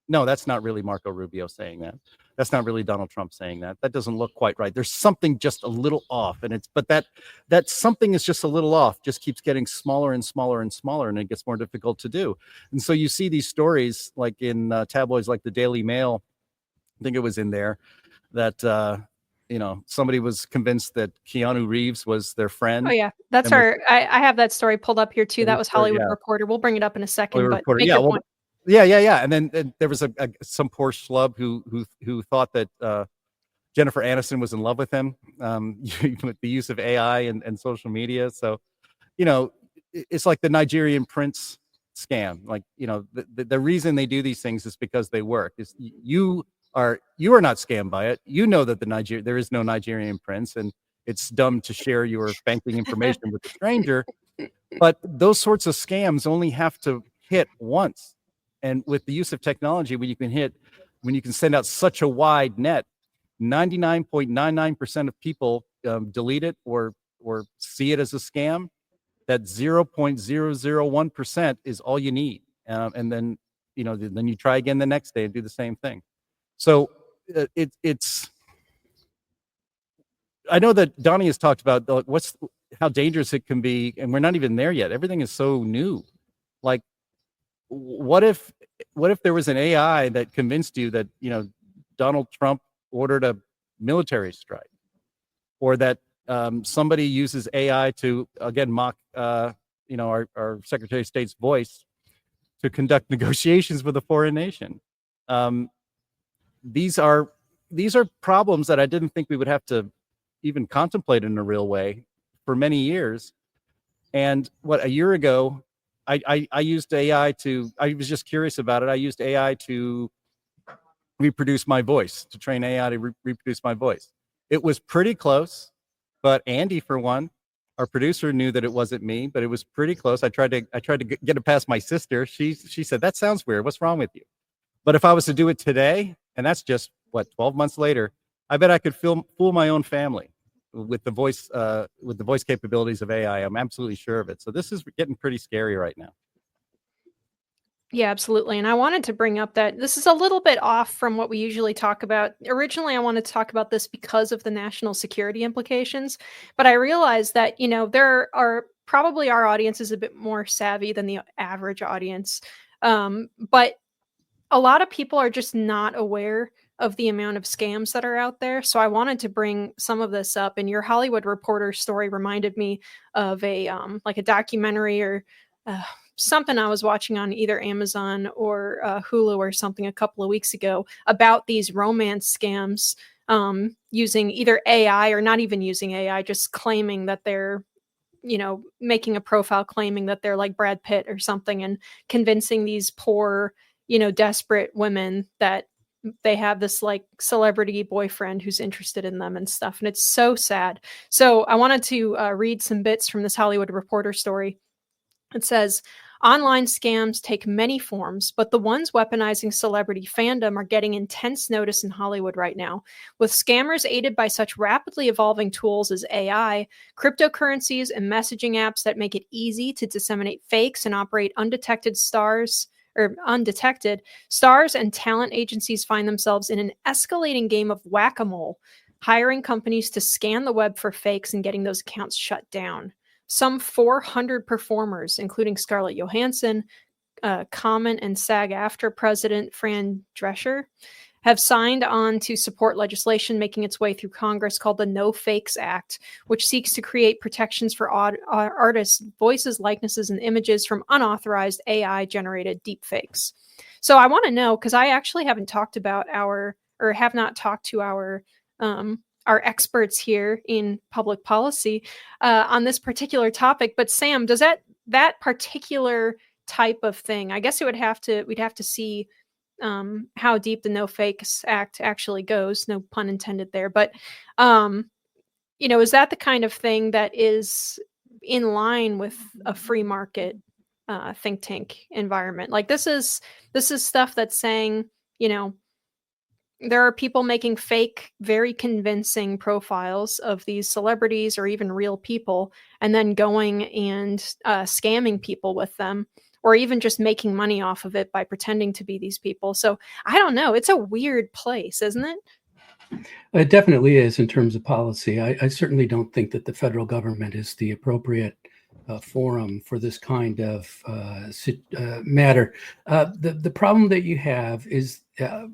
no, that's not really Marco Rubio saying that. That's not really Donald Trump saying that. That doesn't look quite right. There's something just a little off, but that something is just a little off just keeps getting smaller and smaller and smaller, and it gets more difficult to do. And so you see these stories like in tabloids like the Daily Mail, I think it was in there, that somebody was convinced that Keanu Reeves was their friend. Oh yeah, that's I have that story pulled up here too. That was Hollywood Reporter. We'll bring it up in a second. But make your point. Yeah. And then there was some poor schlub who thought that Jennifer Aniston was in love with him with the use of AI and social media. So, it's like the Nigerian prince scam. Like, the reason they do these things is because they work. You are not scammed by it. You know that there is no Nigerian prince, and it's dumb to share your banking information with a stranger. But those sorts of scams only have to hit once. And with the use of technology, when you can send out such a wide net, 99.99% of people delete it or see it as a scam. That 0.001% is all you need. And then, then you try again the next day and do the same thing. So it's. I know that Donnie has talked about how dangerous it can be, and we're not even there yet. Everything is so new. Like, what if there was an AI that convinced you that Donald Trump ordered a military strike, or that somebody uses AI to again mock our Secretary of State's voice to conduct negotiations with a foreign nation? These are problems that I didn't think we would have to even contemplate in a real way for many years. And a year ago, I used AI I was just curious about it. I used AI to reproduce my voice, to train AI to reproduce my voice. It was pretty close, but Andy, for one, our producer, knew that it wasn't me, but it was pretty close. I tried to get it past my sister. She said, "That sounds weird. What's wrong with you?" But if I was to do it today, and that's just 12 months later, I bet I could fool my own family with the voice capabilities of AI. I'm absolutely sure of it. So this is getting pretty scary right now. Yeah, absolutely. And I wanted to bring up that this is a little bit off from what we usually talk about. Originally, I wanted to talk about this because of the national security implications, but I realized that, there are probably our audience is a bit more savvy than the average audience. But a lot of people are just not aware of the amount of scams that are out there. So I wanted to bring some of this up, and your Hollywood Reporter story reminded me of a documentary or something I was watching on either Amazon or Hulu or something a couple of weeks ago about these romance scams using either AI or not even using AI, just claiming that they're, making a profile claiming that they're like Brad Pitt or something and convincing these poor, desperate women that they have this like celebrity boyfriend who's interested in them and stuff. And it's so sad. So I wanted to read some bits from this Hollywood Reporter story. It says, online scams take many forms, but the ones weaponizing celebrity fandom are getting intense notice in Hollywood right now. With scammers aided by such rapidly evolving tools as AI, cryptocurrencies, and messaging apps that make it easy to disseminate fakes and operate undetected, stars and talent agencies find themselves in an escalating game of whack-a-mole, hiring companies to scan the web for fakes and getting those accounts shut down. Some 400 performers, including Scarlett Johansson, Common and SAG-AFTRA president Fran Drescher, have signed on to support legislation making its way through Congress called the No Fakes Act, which seeks to create protections for artists' voices, likenesses, and images from unauthorized AI-generated deepfakes. So I want to know, because I actually haven't talked about have not talked to our experts here in public policy on this particular topic. But Sam, does that particular type of thing, I guess we'd have to see how deep the No Fakes Act actually goes, no pun intended there, but is that the kind of thing that is in line with a free market think tank environment? Like this is stuff that's saying, there are people making fake, very convincing profiles of these celebrities or even real people, and then going and scamming people with them, or even just making money off of it by pretending to be these people. So I don't know. It's a weird place, isn't it? It definitely is in terms of policy. I certainly don't think that the federal government is the appropriate forum for this kind of matter. The problem that you have is,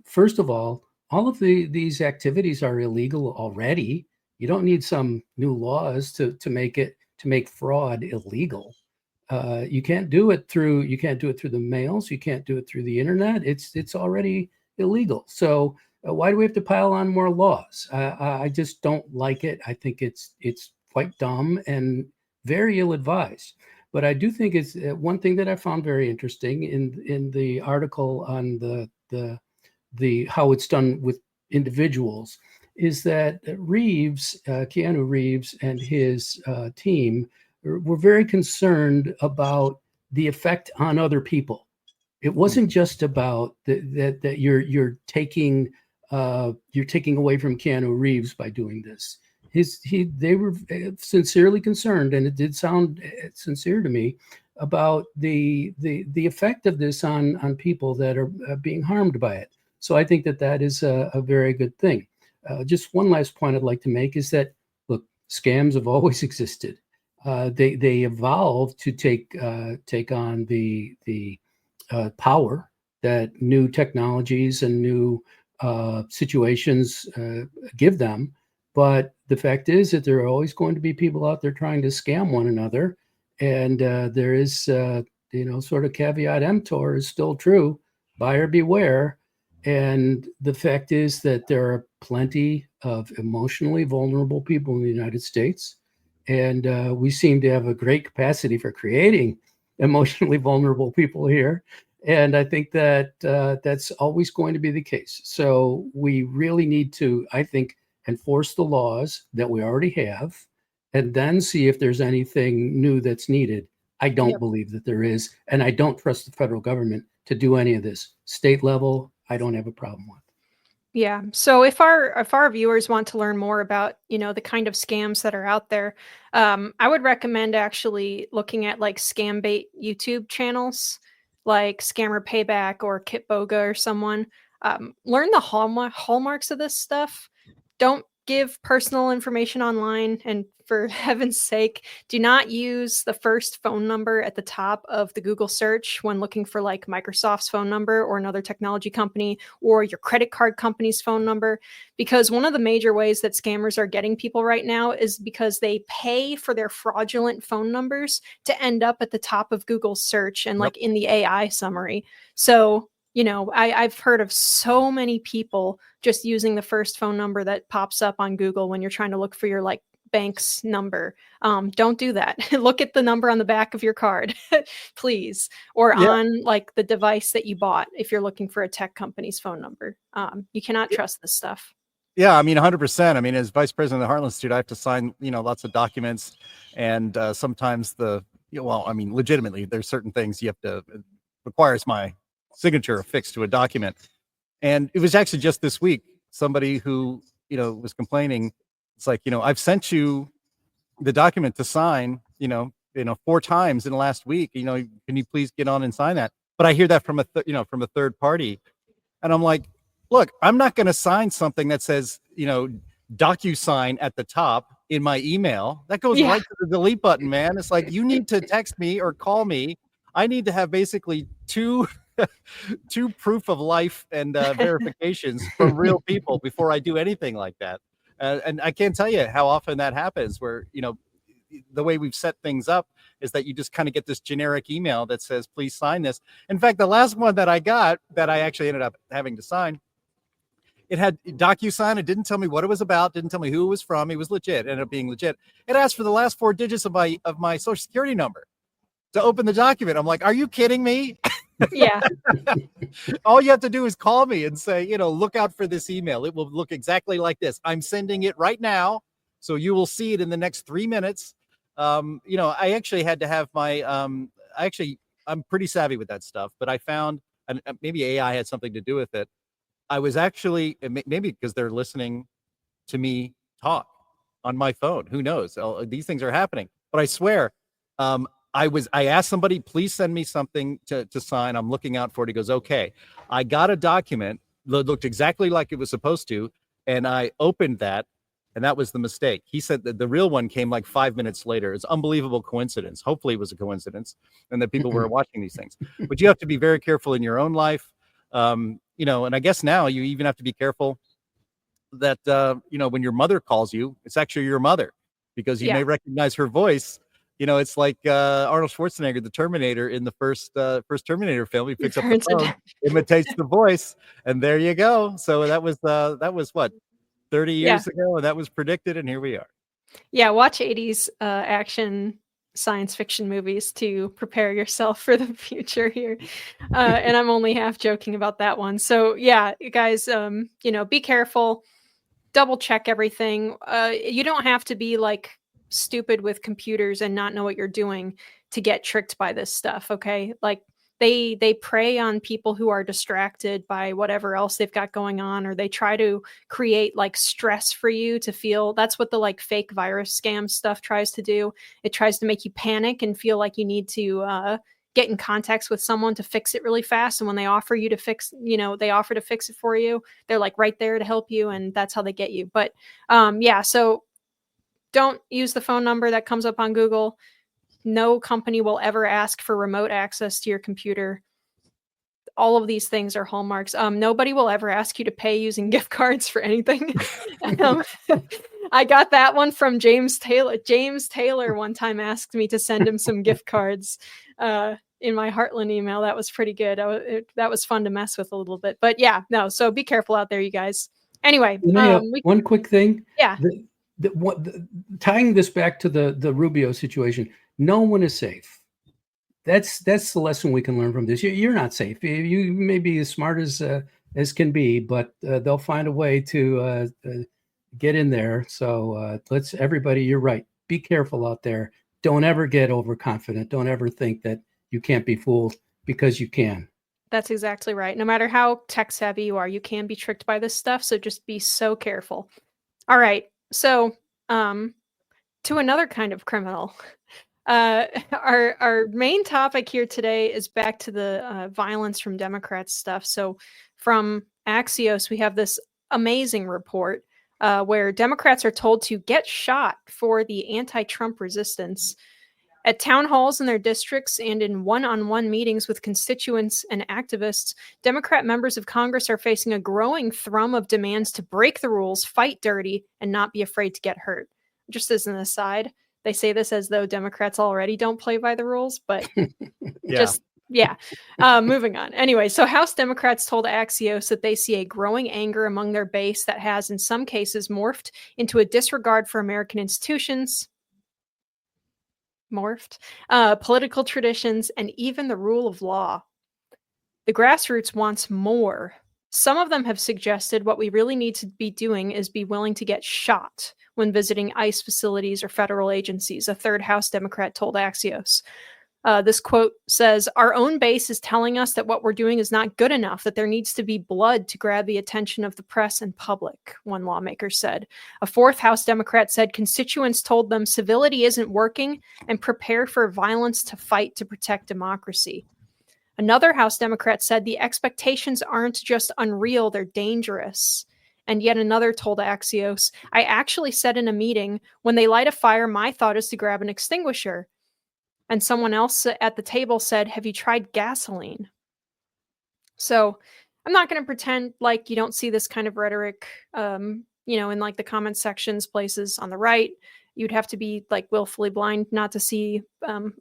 first of all of these activities are illegal already. You don't need some new laws to make fraud illegal. You can't do it through the mails. You can't do it through the internet. It's already illegal. So why do we have to pile on more laws? I just don't like it. I think it's quite dumb and very ill-advised. But I do think it's one thing that I found very interesting in the article on the how it's done with individuals is that Keanu Reeves and his team were very concerned about the effect on other people. It wasn't just about that you're taking away from Keanu Reeves by doing this. They were sincerely concerned, and it did sound sincere to me, about the effect of this on people that are being harmed by it. So I think that is a very good thing. Just one last point I'd like to make is that, look, scams have always existed. They evolved to take on the power that new technologies and new situations give them. But the fact is that there are always going to be people out there trying to scam one another, and there is sort of caveat emptor is still true. Buyer beware. And the fact is that there are plenty of emotionally vulnerable people in the United States. And we seem to have a great capacity for creating emotionally vulnerable people here. And I think that that's always going to be the case. So we really need to, I think, enforce the laws that we already have, and then see if there's anything new that's needed. I don't believe that there is. And I don't trust the federal government to do any of this. State level, I don't have a problem with. Yeah. So if our viewers want to learn more about, the kind of scams that are out there, I would recommend actually looking at like scam bait YouTube channels like Scammer Payback or Kitboga or someone. Learn the hallmarks of this stuff. Don't give personal information online, and for heaven's sake, do not use the first phone number at the top of the Google search when looking for like Microsoft's phone number or another technology company or your credit card company's phone number, because one of the major ways that scammers are getting people right now is because they pay for their fraudulent phone numbers to end up at the top of Google's search and like in the AI summary. So I've heard of so many people just using the first phone number that pops up on Google when you're trying to look for your like bank's number. Don't do that. Look at the number on the back of your card, please, or on like the device that you bought if you're looking for a tech company's phone number. You cannot trust this stuff. Yeah, I mean, 100%. I mean, as vice president of the Heartland Institute, I have to sign, lots of documents, and sometimes legitimately, there's certain things you have to requires my signature affixed to a document. And it was actually just this week, somebody who, was complaining. It's like, I've sent you the document to sign, 4 times in the last week, can you please get on and sign that? But I hear that from from a third party. And I'm like, look, I'm not going to sign something that says, DocuSign at the top in my email. That goes right to the delete button, man. It's like, you need to text me or call me. I need to have basically 2 two proof of life and verifications from real people before I do anything like that. And I can't tell you how often that happens where, the way we've set things up is that you just kind of get this generic email that says, please sign this. In fact, the last one that I got that I actually ended up having to sign, it had DocuSign. It didn't tell me what it was about. Didn't tell me who it was from. It was legit. It ended up being legit. It asked for the last 4 digits of my social security number to open the document. I'm like, are you kidding me? Yeah. All you have to do is call me and say, look out for this email. It will look exactly like this. I'm sending it right now. So you will see it in the next 3 minutes. I actually had to have my, I'm pretty savvy with that stuff, but I found, and maybe AI had something to do with it. I was actually, maybe because they're listening to me talk on my phone. Who knows? These things are happening. But I swear, I asked somebody, please send me something to sign. I'm looking out for it. He goes, okay. I got a document that looked exactly like it was supposed to. And I opened that. And that was the mistake. He said that the real one came like 5 minutes later. It's unbelievable coincidence. Hopefully it was a coincidence and that people were watching these things. But you have to be very careful in your own life. And I guess now you even have to be careful that, when your mother calls you, it's actually your mother because you may recognize her voice. It's like Arnold Schwarzenegger, the Terminator in the first Terminator film. He picks up the phone, imitates the voice, and there you go. So that was what? 30 years ago, and that was predicted, and here we are. Yeah, watch 80s action science fiction movies to prepare yourself for the future here. And I'm only half joking about that one. So yeah, guys, be careful, double check everything. You don't have to be like stupid with computers and not know what you're doing to get tricked by this stuff, okay? Like they prey on people who are distracted by whatever else they've got going on, or they try to create like stress for you to feel. That's what the like fake virus scam stuff tries to do. It tries to make you panic and feel like you need to get in contact with someone to fix it really fast. And when they offer you to fix, they offer to fix it for you, they're like right there to help you, and that's how they get you. But so don't use the phone number that comes up on Google. No company will ever ask for remote access to your computer. All of these things are hallmarks. Nobody will ever ask you to pay using gift cards for anything. I got that one from James Taylor. James Taylor one time asked me to send him some gift cards in my Heartland email. That was pretty good. That was fun to mess with a little bit. But yeah, no. So be careful out there, you guys. Anyway, one quick thing. Yeah. Tying this back to the Rubio situation, no one is safe. That's the lesson we can learn from this. You're not safe. You may be as smart as can be, but they'll find a way to get in there. So everybody, you're right. Be careful out there. Don't ever get overconfident. Don't ever think that you can't be fooled, because you can. That's exactly right. No matter how tech savvy you are, you can be tricked by this stuff. So just be so careful. All right. So to another kind of criminal. Our main topic here today is back to the violence from Democrats stuff. So from Axios, we have this amazing report where Democrats are told to get shot for the anti-Trump resistance. At town halls in their districts and in one-on-one meetings with constituents and activists, Democrat members of Congress are facing a growing thrum of demands to break the rules, fight dirty, and not be afraid to get hurt. Just as an aside, they say this as though Democrats already don't play by the rules, but moving on. Anyway, so House Democrats told Axios that they see a growing anger among their base that has, in some cases, morphed into a disregard for American institutions, political traditions, and even the rule of law. The grassroots wants more. Some of them have suggested what we really need to be doing is be willing to get shot when visiting ICE facilities or federal agencies, a third House Democrat told Axios. This quote says, "Our own base is telling us that what we're doing is not good enough, that there needs to be blood to grab the attention of the press and public," one lawmaker said. A fourth House Democrat said constituents told them civility isn't working and prepare for violence to fight to protect democracy. Another House Democrat said the expectations aren't just unreal, they're dangerous. And yet another told Axios, "I actually said in a meeting, when they light a fire, my thought is to grab an extinguisher." And someone else at the table said, "Have you tried gasoline?" So I'm not going to pretend like you don't see this kind of rhetoric, in like the comment sections, places on the right. You'd have to be like willfully blind not to see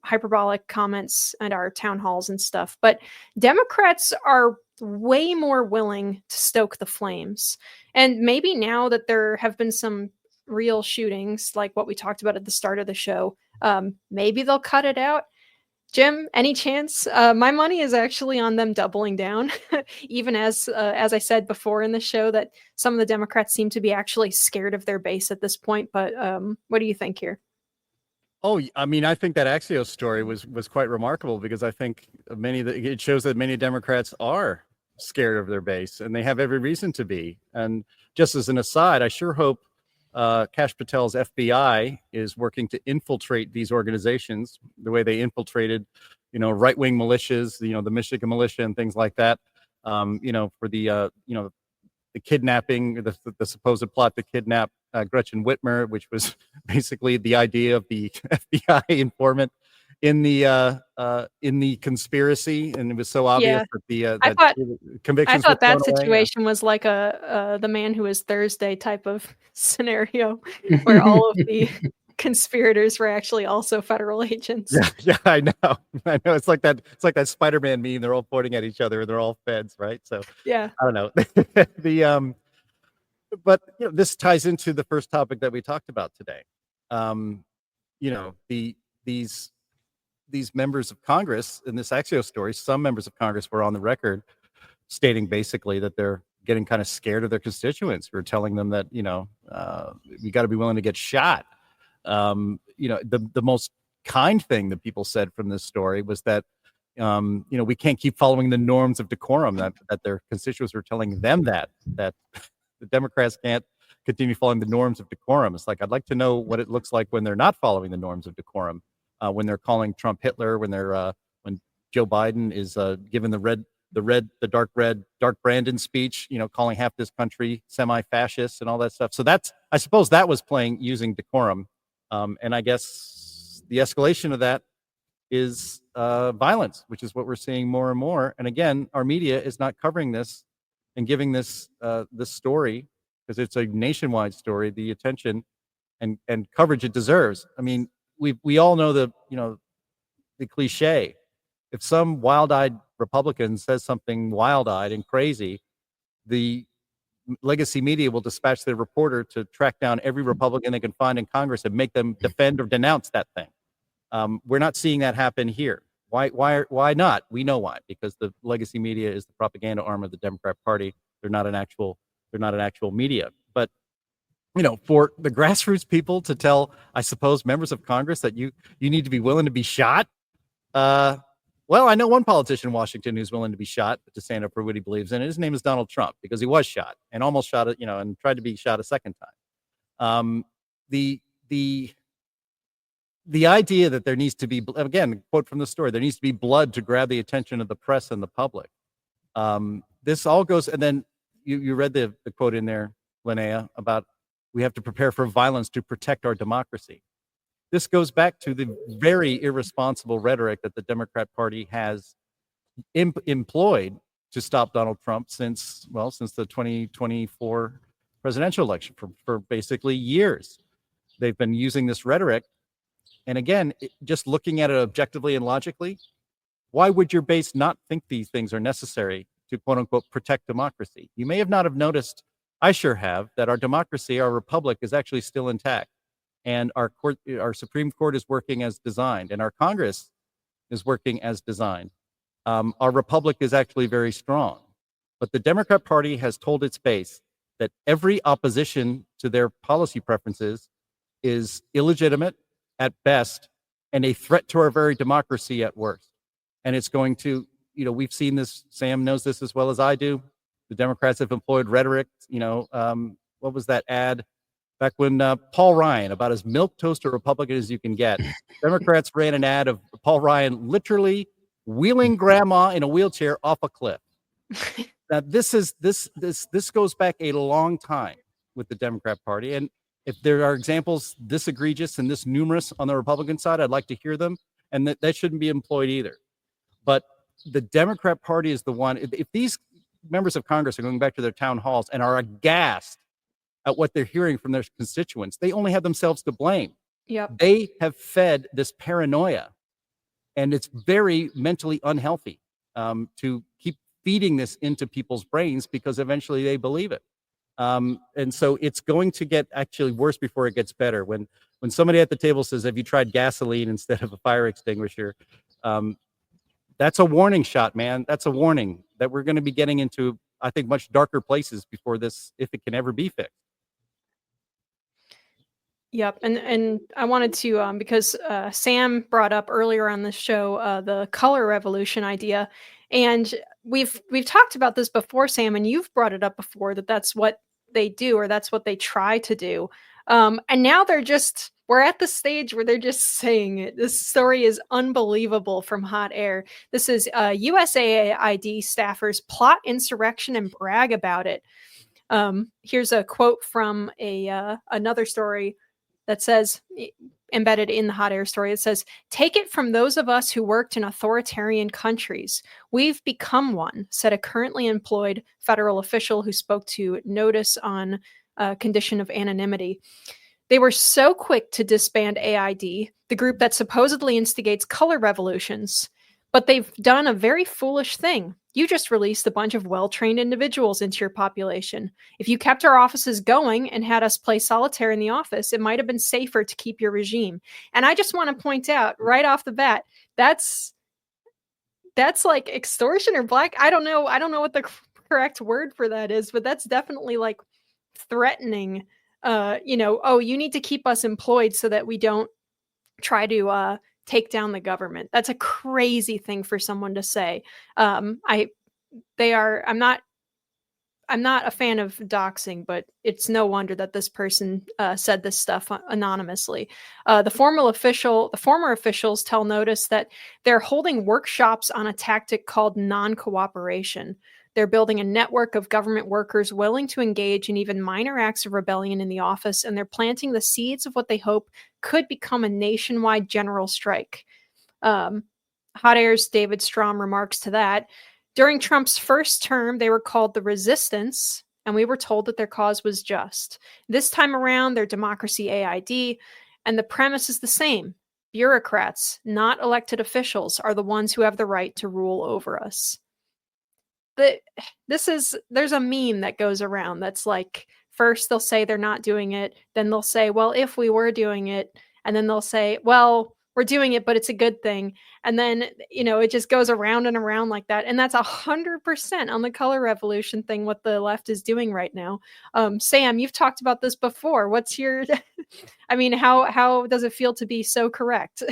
hyperbolic comments at our town halls and stuff. But Democrats are way more willing to stoke the flames. And maybe now that there have been some real shootings, like what we talked about at the start of the show, maybe they'll cut it out. Jim, any chance? My money is actually on them doubling down, even as I said before in the show, that some of the Democrats seem to be actually scared of their base at this point. But what do you think here? Oh, I mean, I think that Axios story was quite remarkable because I think it shows that many Democrats are scared of their base, and they have every reason to be. And just as an aside, I sure hope Kash Patel's FBI is working to infiltrate these organizations the way they infiltrated, right-wing militias, the Michigan militia and things like that. For the kidnapping, the supposed plot to kidnap Gretchen Whitmer, which was basically the idea of the FBI informant in the conspiracy, and it was so obvious that convictions. I thought that situation was like the Man Who Is Thursday type of scenario, where all of the conspirators were actually also federal agents. Yeah, I know. It's like that. It's like that Spider-Man meme. They're all pointing at each other, and they're all feds, right? So yeah, I don't know. But this ties into the first topic that we talked about today. These members of Congress in this Axios story, some members of Congress were on the record stating basically that they're getting kind of scared of their constituents. We're telling them that, you got to be willing to get shot. The most kind thing that people said from this story was that, we can't keep following the norms of decorum, that their constituents were telling them that the Democrats can't continue following the norms of decorum. It's like, I'd like to know what it looks like when they're not following the norms of decorum. When they're calling Trump Hitler, when Joe Biden is given the dark Brandon speech, calling half this country semi-fascist and all that stuff. So I suppose that was using decorum. And I guess the escalation of that is violence, which is what we're seeing more and more. And again, our media is not covering this and giving this story, because it's a nationwide story, the attention and coverage it deserves. I mean, we all know the cliche. If some wild-eyed Republican says something wild-eyed and crazy, the legacy media will dispatch their reporter to track down every Republican they can find in Congress and make them defend or denounce that thing. We're not seeing that happen here. Why not? We know why. Because the legacy media is the propaganda arm of the Democrat Party. They're not an actual media. But for the grassroots people to tell, I suppose, members of Congress that you need to be willing to be shot. Well, I know one politician in Washington who's willing to be shot to stand up for what he believes in. His name is Donald Trump, because he was shot and almost shot it, and tried to be shot a second time. The idea that there needs to be, again, quote from the story, there needs to be blood to grab the attention of the press and the public. This all goes, and then you read the quote in there, Linnea, about we have to prepare for violence to protect our democracy. This goes back to the very irresponsible rhetoric that the Democrat Party has employed to stop Donald Trump since the 2024 presidential election for basically years. They've been using this rhetoric. And again, just looking at it objectively and logically, why would your base not think these things are necessary to, quote unquote, protect democracy? You may not have noticed, I sure have, that our democracy, our republic, is actually still intact. And our Supreme Court is working as designed, and our Congress is working as designed. Our republic is actually very strong. But the Democrat Party has told its base that every opposition to their policy preferences is illegitimate at best and a threat to our very democracy at worst. And it's going to, we've seen this, Sam knows this as well as I do. The Democrats have employed rhetoric, what was that ad back when Paul Ryan, about as milquetoast a Republican as you can get. Democrats ran an ad of Paul Ryan literally wheeling grandma in a wheelchair off a cliff. Now this goes back a long time with the Democrat Party, and if there are examples this egregious and this numerous on the Republican side, I'd like to hear them, and that shouldn't be employed either. But the Democrat Party is the one. If these members of Congress are going back to their town halls and are aghast at what they're hearing from their constituents, they only have themselves to blame. Yep. They have fed this paranoia, and it's very mentally unhealthy to keep feeding this into people's brains, because eventually they believe it. And so it's going to get actually worse before it gets better. When somebody at the table says, have you tried gasoline instead of a fire extinguisher? That's a warning shot, man. That's a warning that we're going to be getting into, I think, much darker places before this, if it can ever be fixed. Yep, and I wanted to because Sam brought up earlier on the show the color revolution idea, and we've talked about this before, Sam, and you've brought it up before, that that's what they do, or that's what they try to do, and now we're at the stage where they're just saying it. This story is unbelievable from Hot Air. This is USAID staffers plot insurrection and brag about it. Here's a quote from another story that says, embedded in the Hot Air story, it says, "Take it from those of us who worked in authoritarian countries. We've become one," said a currently employed federal official who spoke to Notice on condition of anonymity. They were so quick to disband AID, the group that supposedly instigates color revolutions. But they've done a very foolish thing. You just released a bunch of well-trained individuals into your population. If you kept our offices going and had us play solitaire in the office, it might have been safer to keep your regime. And I just want to point out right off the bat, that's like extortion or black. I don't know what the correct word for that is, but that's definitely like threatening. Oh, you need to keep us employed so that we don't try to take down the government. That's a crazy thing for someone to say. I'm not a fan of doxing, but it's no wonder that this person said this stuff anonymously. The former officials tell Notice that they're holding workshops on a tactic called non-cooperation. They're building a network of government workers willing to engage in even minor acts of rebellion in the office, and they're planting the seeds of what they hope could become a nationwide general strike. Hot Air's David Strom remarks to that, "During Trump's first term, they were called the Resistance, and we were told that their cause was just. This time around, they're Democracy AID, and the premise is the same. Bureaucrats, not elected officials, are the ones who have the right to rule over us." There's a meme that goes around that's like, first they'll say they're not doing it, then they'll say, well, if we were doing it, and then they'll say, well, we're doing it, but it's a good thing. And then, it just goes around and around like that. And that's 100% on the color revolution thing, what the left is doing right now. Sam, you've talked about this before. What's your, how does it feel to be so correct?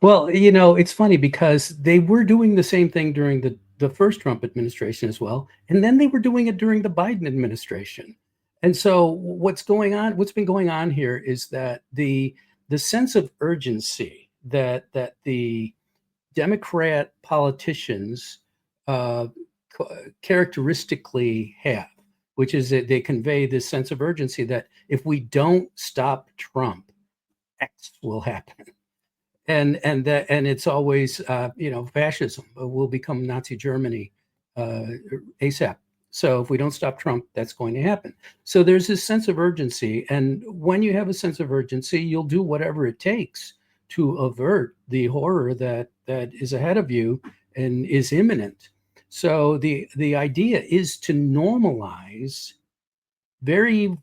Well, it's funny because they were doing the same thing during the first Trump administration as well. And then they were doing it during the Biden administration. And so what's been going on here is that the sense of urgency that the Democrat politicians characteristically have, which is that they convey this sense of urgency that if we don't stop Trump, X will happen. And it's always fascism will become Nazi Germany ASAP. So if we don't stop Trump, that's going to happen. So there's this sense of urgency, and when you have a sense of urgency, you'll do whatever it takes to avert the horror that is ahead of you and is imminent. So the idea is to normalize very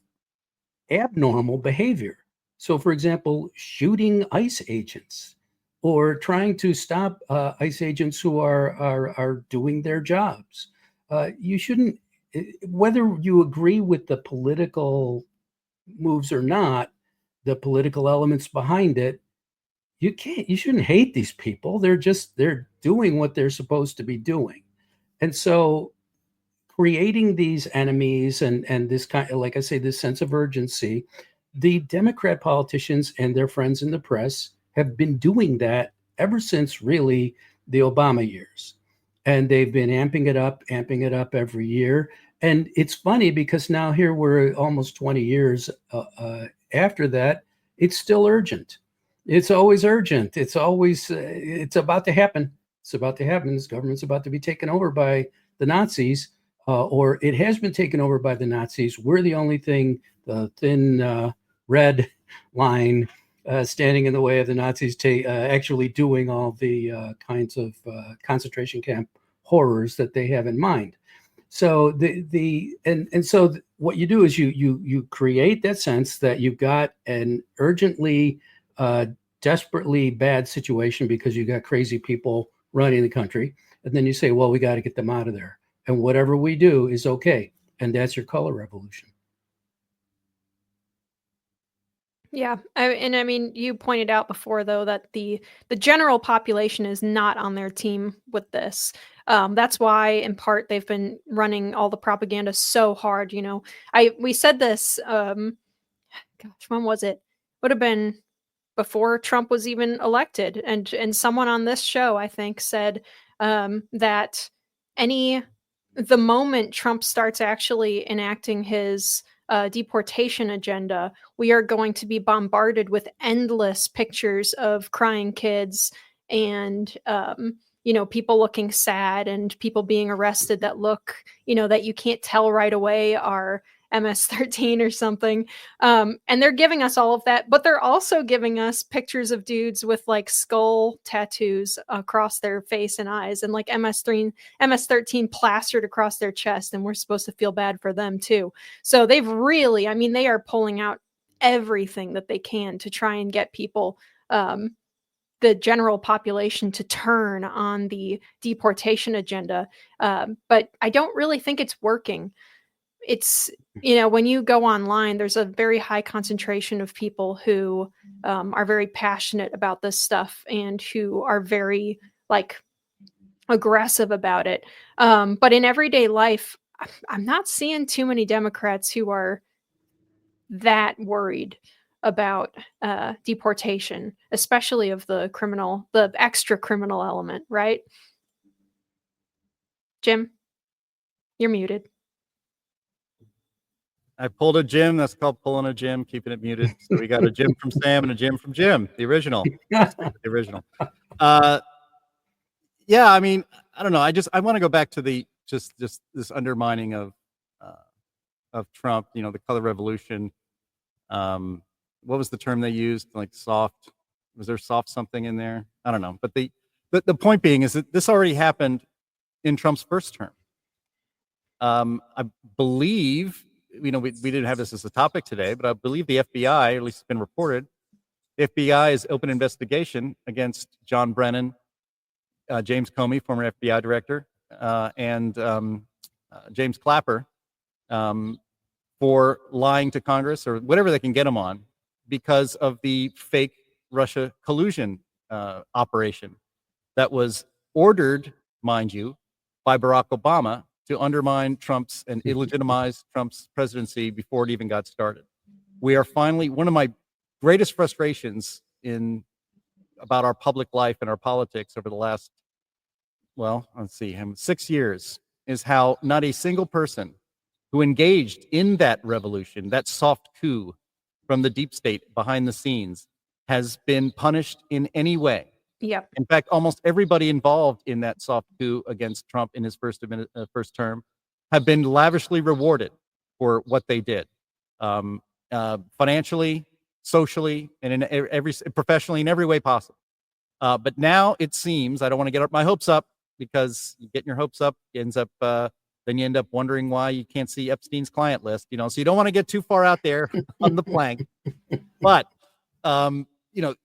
abnormal behavior. So, for example, shooting ICE agents or trying to stop ICE agents who are doing their jobs. You shouldn't, whether you agree with the political moves or not, the political elements behind it, you shouldn't hate these people. They're doing what they're supposed to be doing. And so creating these enemies and this kind of, like I say, this sense of urgency, the Democrat politicians and their friends in the press have been doing that ever since really the Obama years. And they've been amping it up every year. And it's funny because now here we're almost 20 years after that, it's still urgent. It's always urgent. It's always, it's about to happen. it's about to happen. This government's about to be taken over by the Nazis, or it has been taken over by the Nazis. We're the only thing, the thin red line standing in the way of the Nazis actually doing all the kinds of concentration camp horrors that they have in mind. So what you do is you create that sense that you've got an urgently, desperately bad situation because you got crazy people running the country, and then you say, well, we got to get them out of there, and whatever we do is okay, and that's your color revolution. Yeah, I mean, you pointed out before though that the general population is not on their team with this. That's why, in part, they've been running all the propaganda so hard. You know, we said this. Gosh, when was it? Would have been before Trump was even elected, and someone on this show, I think, said that the moment Trump starts actually enacting his deportation agenda, we are going to be bombarded with endless pictures of crying kids and people looking sad and people being arrested that look, that you can't tell right away are MS-13 or something. And they're giving us all of that, but they're also giving us pictures of dudes with like skull tattoos across their face and eyes and like MS-13 plastered across their chest. And we're supposed to feel bad for them too. So they are pulling out everything that they can to try and get people, the general population, to turn on the deportation agenda. But I don't really think it's working. It's, when you go online, there's a very high concentration of people who are very passionate about this stuff and who are very aggressive about it. But in everyday life, I'm not seeing too many Democrats who are that worried about deportation, especially of the extra criminal element, right? Jim, you're muted. I pulled a Jim. That's called pulling a Jim, keeping it muted. So we got a Jim from Sam and a Jim from Jim, the original. The original. Yeah, I mean, I don't know. I want to go back to the just this undermining of Trump. The color revolution. What was the term they used? Like soft. Was there soft something in there? I don't know. But the point being is that this already happened in Trump's first term. I believe. We didn't have this as a topic today, but I believe the FBI, or at least it's been reported, the FBI is open investigation against John Brennan, James Comey, former FBI director, and James Clapper for lying to Congress or whatever they can get them on because of the fake Russia collusion operation that was ordered, mind you, by Barack Obama to undermine Trump's and illegitimize Trump's presidency before it even got started. We are finally, one of my greatest frustrations about our public life and our politics over the last, 6 years, is how not a single person who engaged in that revolution, that soft coup from the deep state behind the scenes, has been punished in any way. Yep. In fact, almost everybody involved in that soft coup against Trump in his first term have been lavishly rewarded for what they did, financially, socially, and professionally, in every way possible. But now it seems, I don't want to get my hopes up, because getting your hopes up ends up, then you end up wondering why you can't see Epstein's client list. So you don't want to get too far out there on the plank. But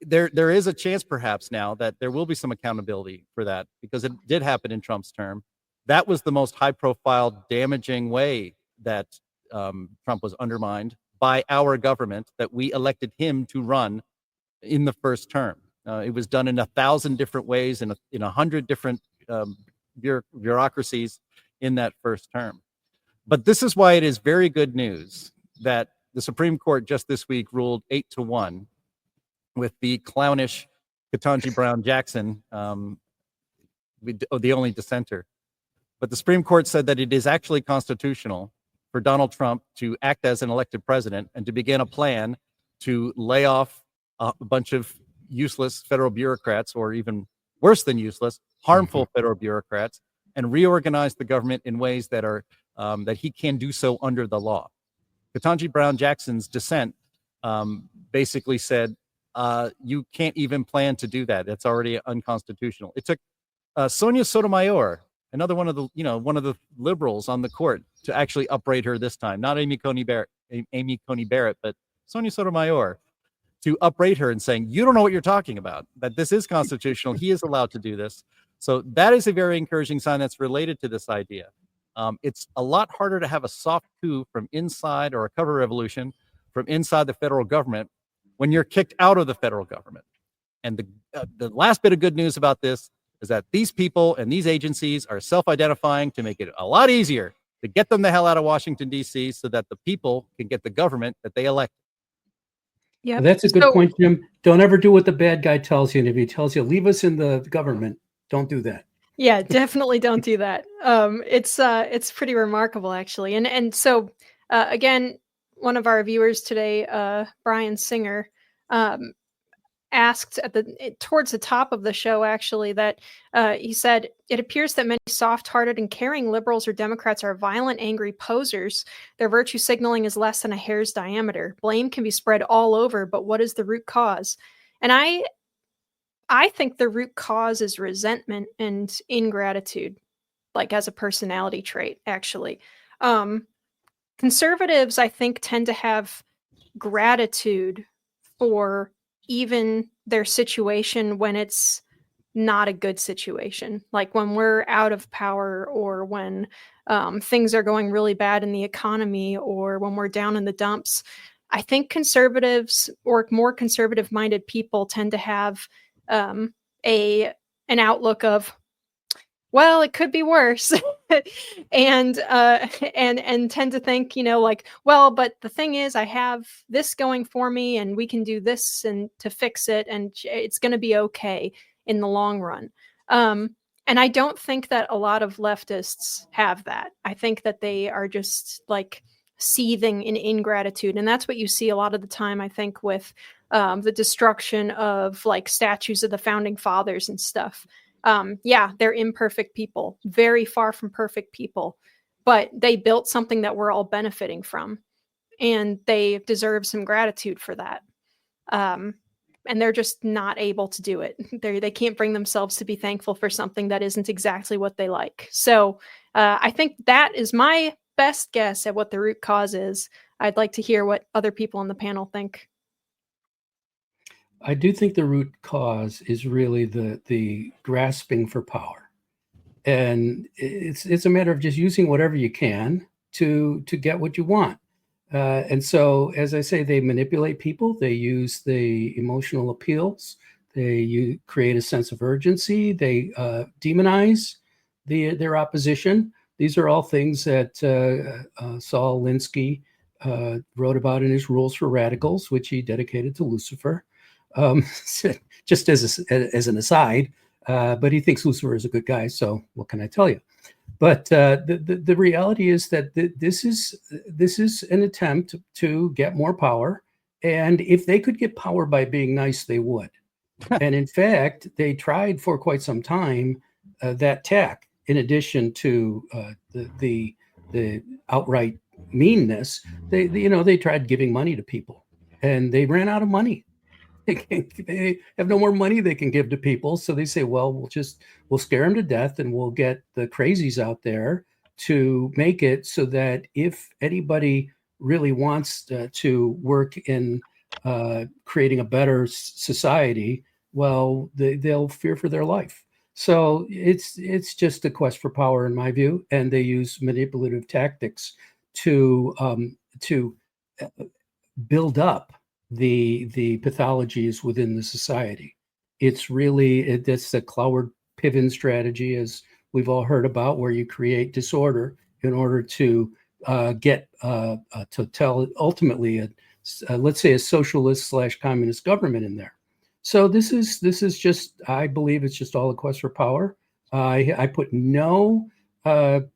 there is a chance perhaps now that there will be some accountability for that, because it did happen in Trump's term. That was the most high-profile, damaging way that Trump was undermined by our government that we elected him to run in the first term. It was done in 1,000 different ways, in 100 different bureaucracies in that first term. But this is why it is very good news that the Supreme Court just this week ruled 8-1 with the clownish Ketanji Brown Jackson, the only dissenter. But the Supreme Court said that it is actually constitutional for Donald Trump to act as an elected president and to begin a plan to lay off a bunch of useless federal bureaucrats, or even worse than useless, harmful federal bureaucrats, and reorganize the government in ways that are that he can do so under the law. Ketanji Brown Jackson's dissent basically said, you can't even plan to do that. It's already unconstitutional. It took Sonia Sotomayor, another one of the liberals on the court, to actually upbraid her this time. Not Amy Coney Barrett, but Sonia Sotomayor, to upbraid her and saying, you don't know what you're talking about, that this is constitutional. He is allowed to do this. So that is a very encouraging sign that's related to this idea. It's a lot harder to have a soft coup from inside, or a cover revolution from inside the federal government, when you're kicked out of the federal government. And the last bit of good news about this is that these people and these agencies are self-identifying to make it a lot easier to get them the hell out of Washington, D.C., so that the people can get the government that they elect. Yeah, that's a good point, Jim. Don't ever do what the bad guy tells you. And if he tells you, leave us in the government, don't do that. Yeah, definitely don't do that. It's pretty remarkable, actually. And so, again, one of our viewers today, Brian Singer, asked towards the top of the show, actually, that he said, it appears that many soft-hearted and caring liberals or Democrats are violent, angry posers. Their virtue signaling is less than a hair's diameter. Blame can be spread all over, but what is the root cause? And I think the root cause is resentment and ingratitude, like as a personality trait, actually. Conservatives, I think, tend to have gratitude for even their situation when it's not a good situation. Like when we're out of power, or when things are going really bad in the economy, or when we're down in the dumps. I think conservatives, or more conservative-minded people, tend to have an outlook of, well, it could be worse, and tend to think, like, well, but the thing is, I have this going for me, and we can do this and to fix it, and it's going to be okay in the long run. And I don't think that a lot of leftists have that. I think that they are just like seething in ingratitude, and that's what you see a lot of the time, I think, with the destruction of like statues of the founding fathers and stuff. Yeah, they're imperfect people, very far from perfect people, but they built something that we're all benefiting from, and they deserve some gratitude for that. And they're just not able to do it. They can't bring themselves to be thankful for something that isn't exactly what they like. So I think that is my best guess at what the root cause is. I'd like to hear what other people on the panel think. I do think the root cause is really the grasping for power, and it's a matter of just using whatever you can to get what you want. And so, as I say, they manipulate people. They use the emotional appeals. They create a sense of urgency. They demonize their opposition. These are all things that Saul Alinsky wrote about in his Rules for Radicals, which he dedicated to Lucifer. Just as an aside, but he thinks Lucifer is a good guy. So what can I tell you? But the reality is that this is an attempt to get more power. And if they could get power by being nice, they would. And in fact, they tried for quite some time that tack. In addition to the outright meanness, they tried giving money to people, and they ran out of money. They have no more money they can give to people, so they say, well, we'll scare them to death, and we'll get the crazies out there to make it so that if anybody really wants to work in creating a better society, well, they'll fear for their life. So it's just a quest for power, in my view, and they use manipulative tactics to build up the pathologies within the society. It's really that's the Cloward-Piven strategy, as we've all heard about, where you create disorder in order to get ultimately let's say a socialist / communist government in there. So this is just, I believe it's just all a quest for power. I put no good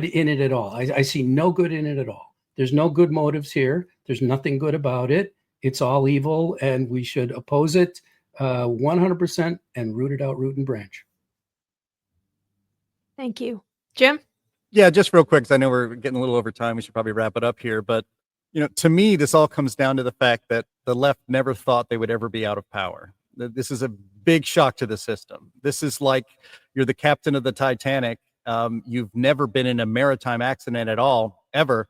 in it at all. I see no good in it at all. There's no good motives here. There's nothing good about it. It's all evil, and we should oppose it 100% and root it out, root and branch. Thank you. Jim? Yeah, just real quick, because I know we're getting a little over time. We should probably wrap it up here. But, to me, this all comes down to the fact that the left never thought they would ever be out of power. This is a big shock to the system. This is like you're the captain of the Titanic. You've never been in a maritime accident at all, ever.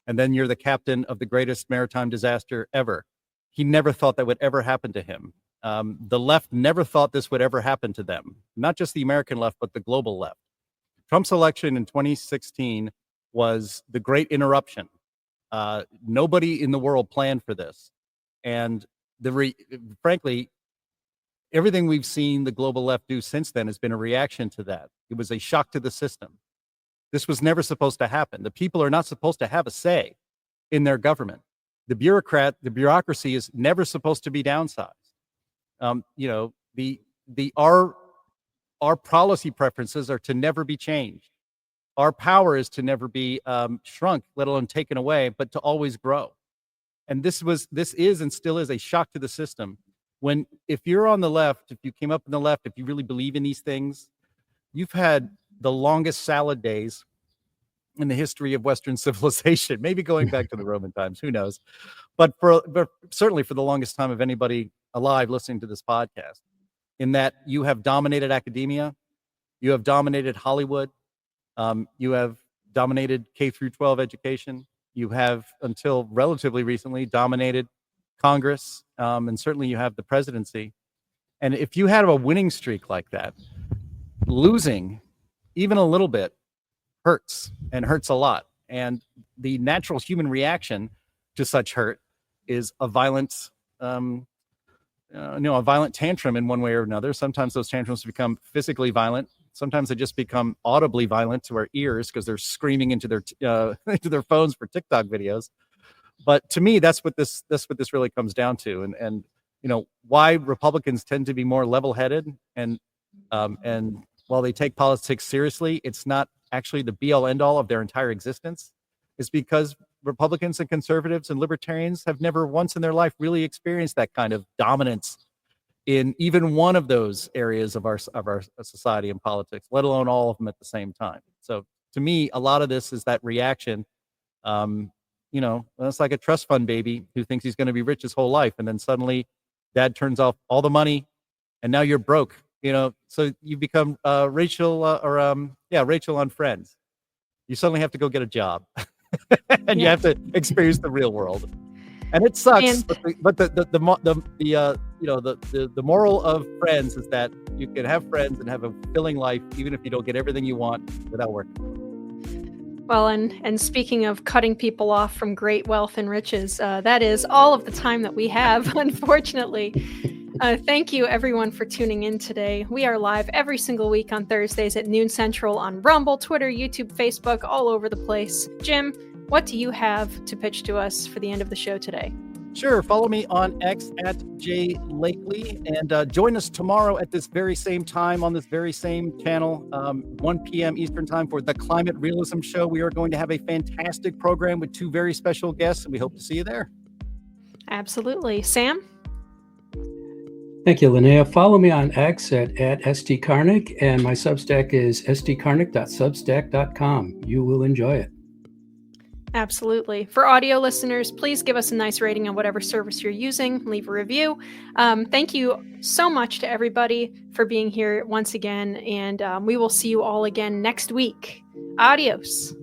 And then you're the captain of the greatest maritime disaster ever. He never thought that would ever happen to him. The left never thought this would ever happen to them. Not just the American left, but the global left. Trump's election in 2016 was the great interruption. Nobody in the world planned for this. And frankly, everything we've seen the global left do since then has been a reaction to that. It was a shock to the system. This was never supposed to happen. The people are not supposed to have a say in their government. The bureaucracy is never supposed to be downsized. Our policy preferences are to never be changed. Our power is to never be shrunk, let alone taken away, but to always grow. And this is and still is a shock to the system. If you're on the left, if you came up in the left, if you really believe in these things, you've had the longest salad days in the history of Western civilization, maybe going back to the Roman times, who knows? But certainly for the longest time of anybody alive listening to this podcast, in that you have dominated academia, you have dominated Hollywood, you have dominated K through 12 education, you have, until relatively recently, dominated Congress, and certainly you have the presidency. And if you had a winning streak like that, losing even a little bit hurts, and hurts a lot. And the natural human reaction to such hurt is a violent a violent tantrum in one way or another. Sometimes those tantrums become physically violent. Sometimes they just become audibly violent to our ears because they're screaming into their into their phones for TikTok videos. But to me, that's what this really comes down to. And why Republicans tend to be more level-headed and while they take politics seriously, it's not actually the be-all end-all of their entire existence. Is because Republicans and conservatives and libertarians have never once in their life really experienced that kind of dominance in even one of those areas of our society and politics, let alone all of them at the same time. So to me, a lot of this is that reaction. It's like a trust fund baby who thinks he's going to be rich his whole life, and then suddenly dad turns off all the money, and now you're broke. So you become Rachel on Friends. You suddenly have to go get a job. And you have to experience the real world, and it sucks. But the moral of Friends is that you can have friends and have a fulfilling life, even if you don't get everything you want without working. Well, and speaking of cutting people off from great wealth and riches, that is all of the time that we have, unfortunately. Thank you, everyone, for tuning in today. We are live every single week on Thursdays at noon Central on Rumble, Twitter, YouTube, Facebook, all over the place. Jim, what do you have to pitch to us for the end of the show today? Sure. Follow me on X at @JLakely, and join us tomorrow at this very same time on this very same channel, 1 p.m. Eastern time for the Climate Realism Show. We are going to have a fantastic program with 2 very special guests, and we hope to see you there. Absolutely. Sam? Thank you, Linnea. Follow me on X at @STKarnick, and my Substack is stkarnick.substack.com. You will enjoy it. Absolutely. For audio listeners, please give us a nice rating on whatever service you're using. Leave a review. Thank you so much to everybody for being here once again, and we will see you all again next week. Adios.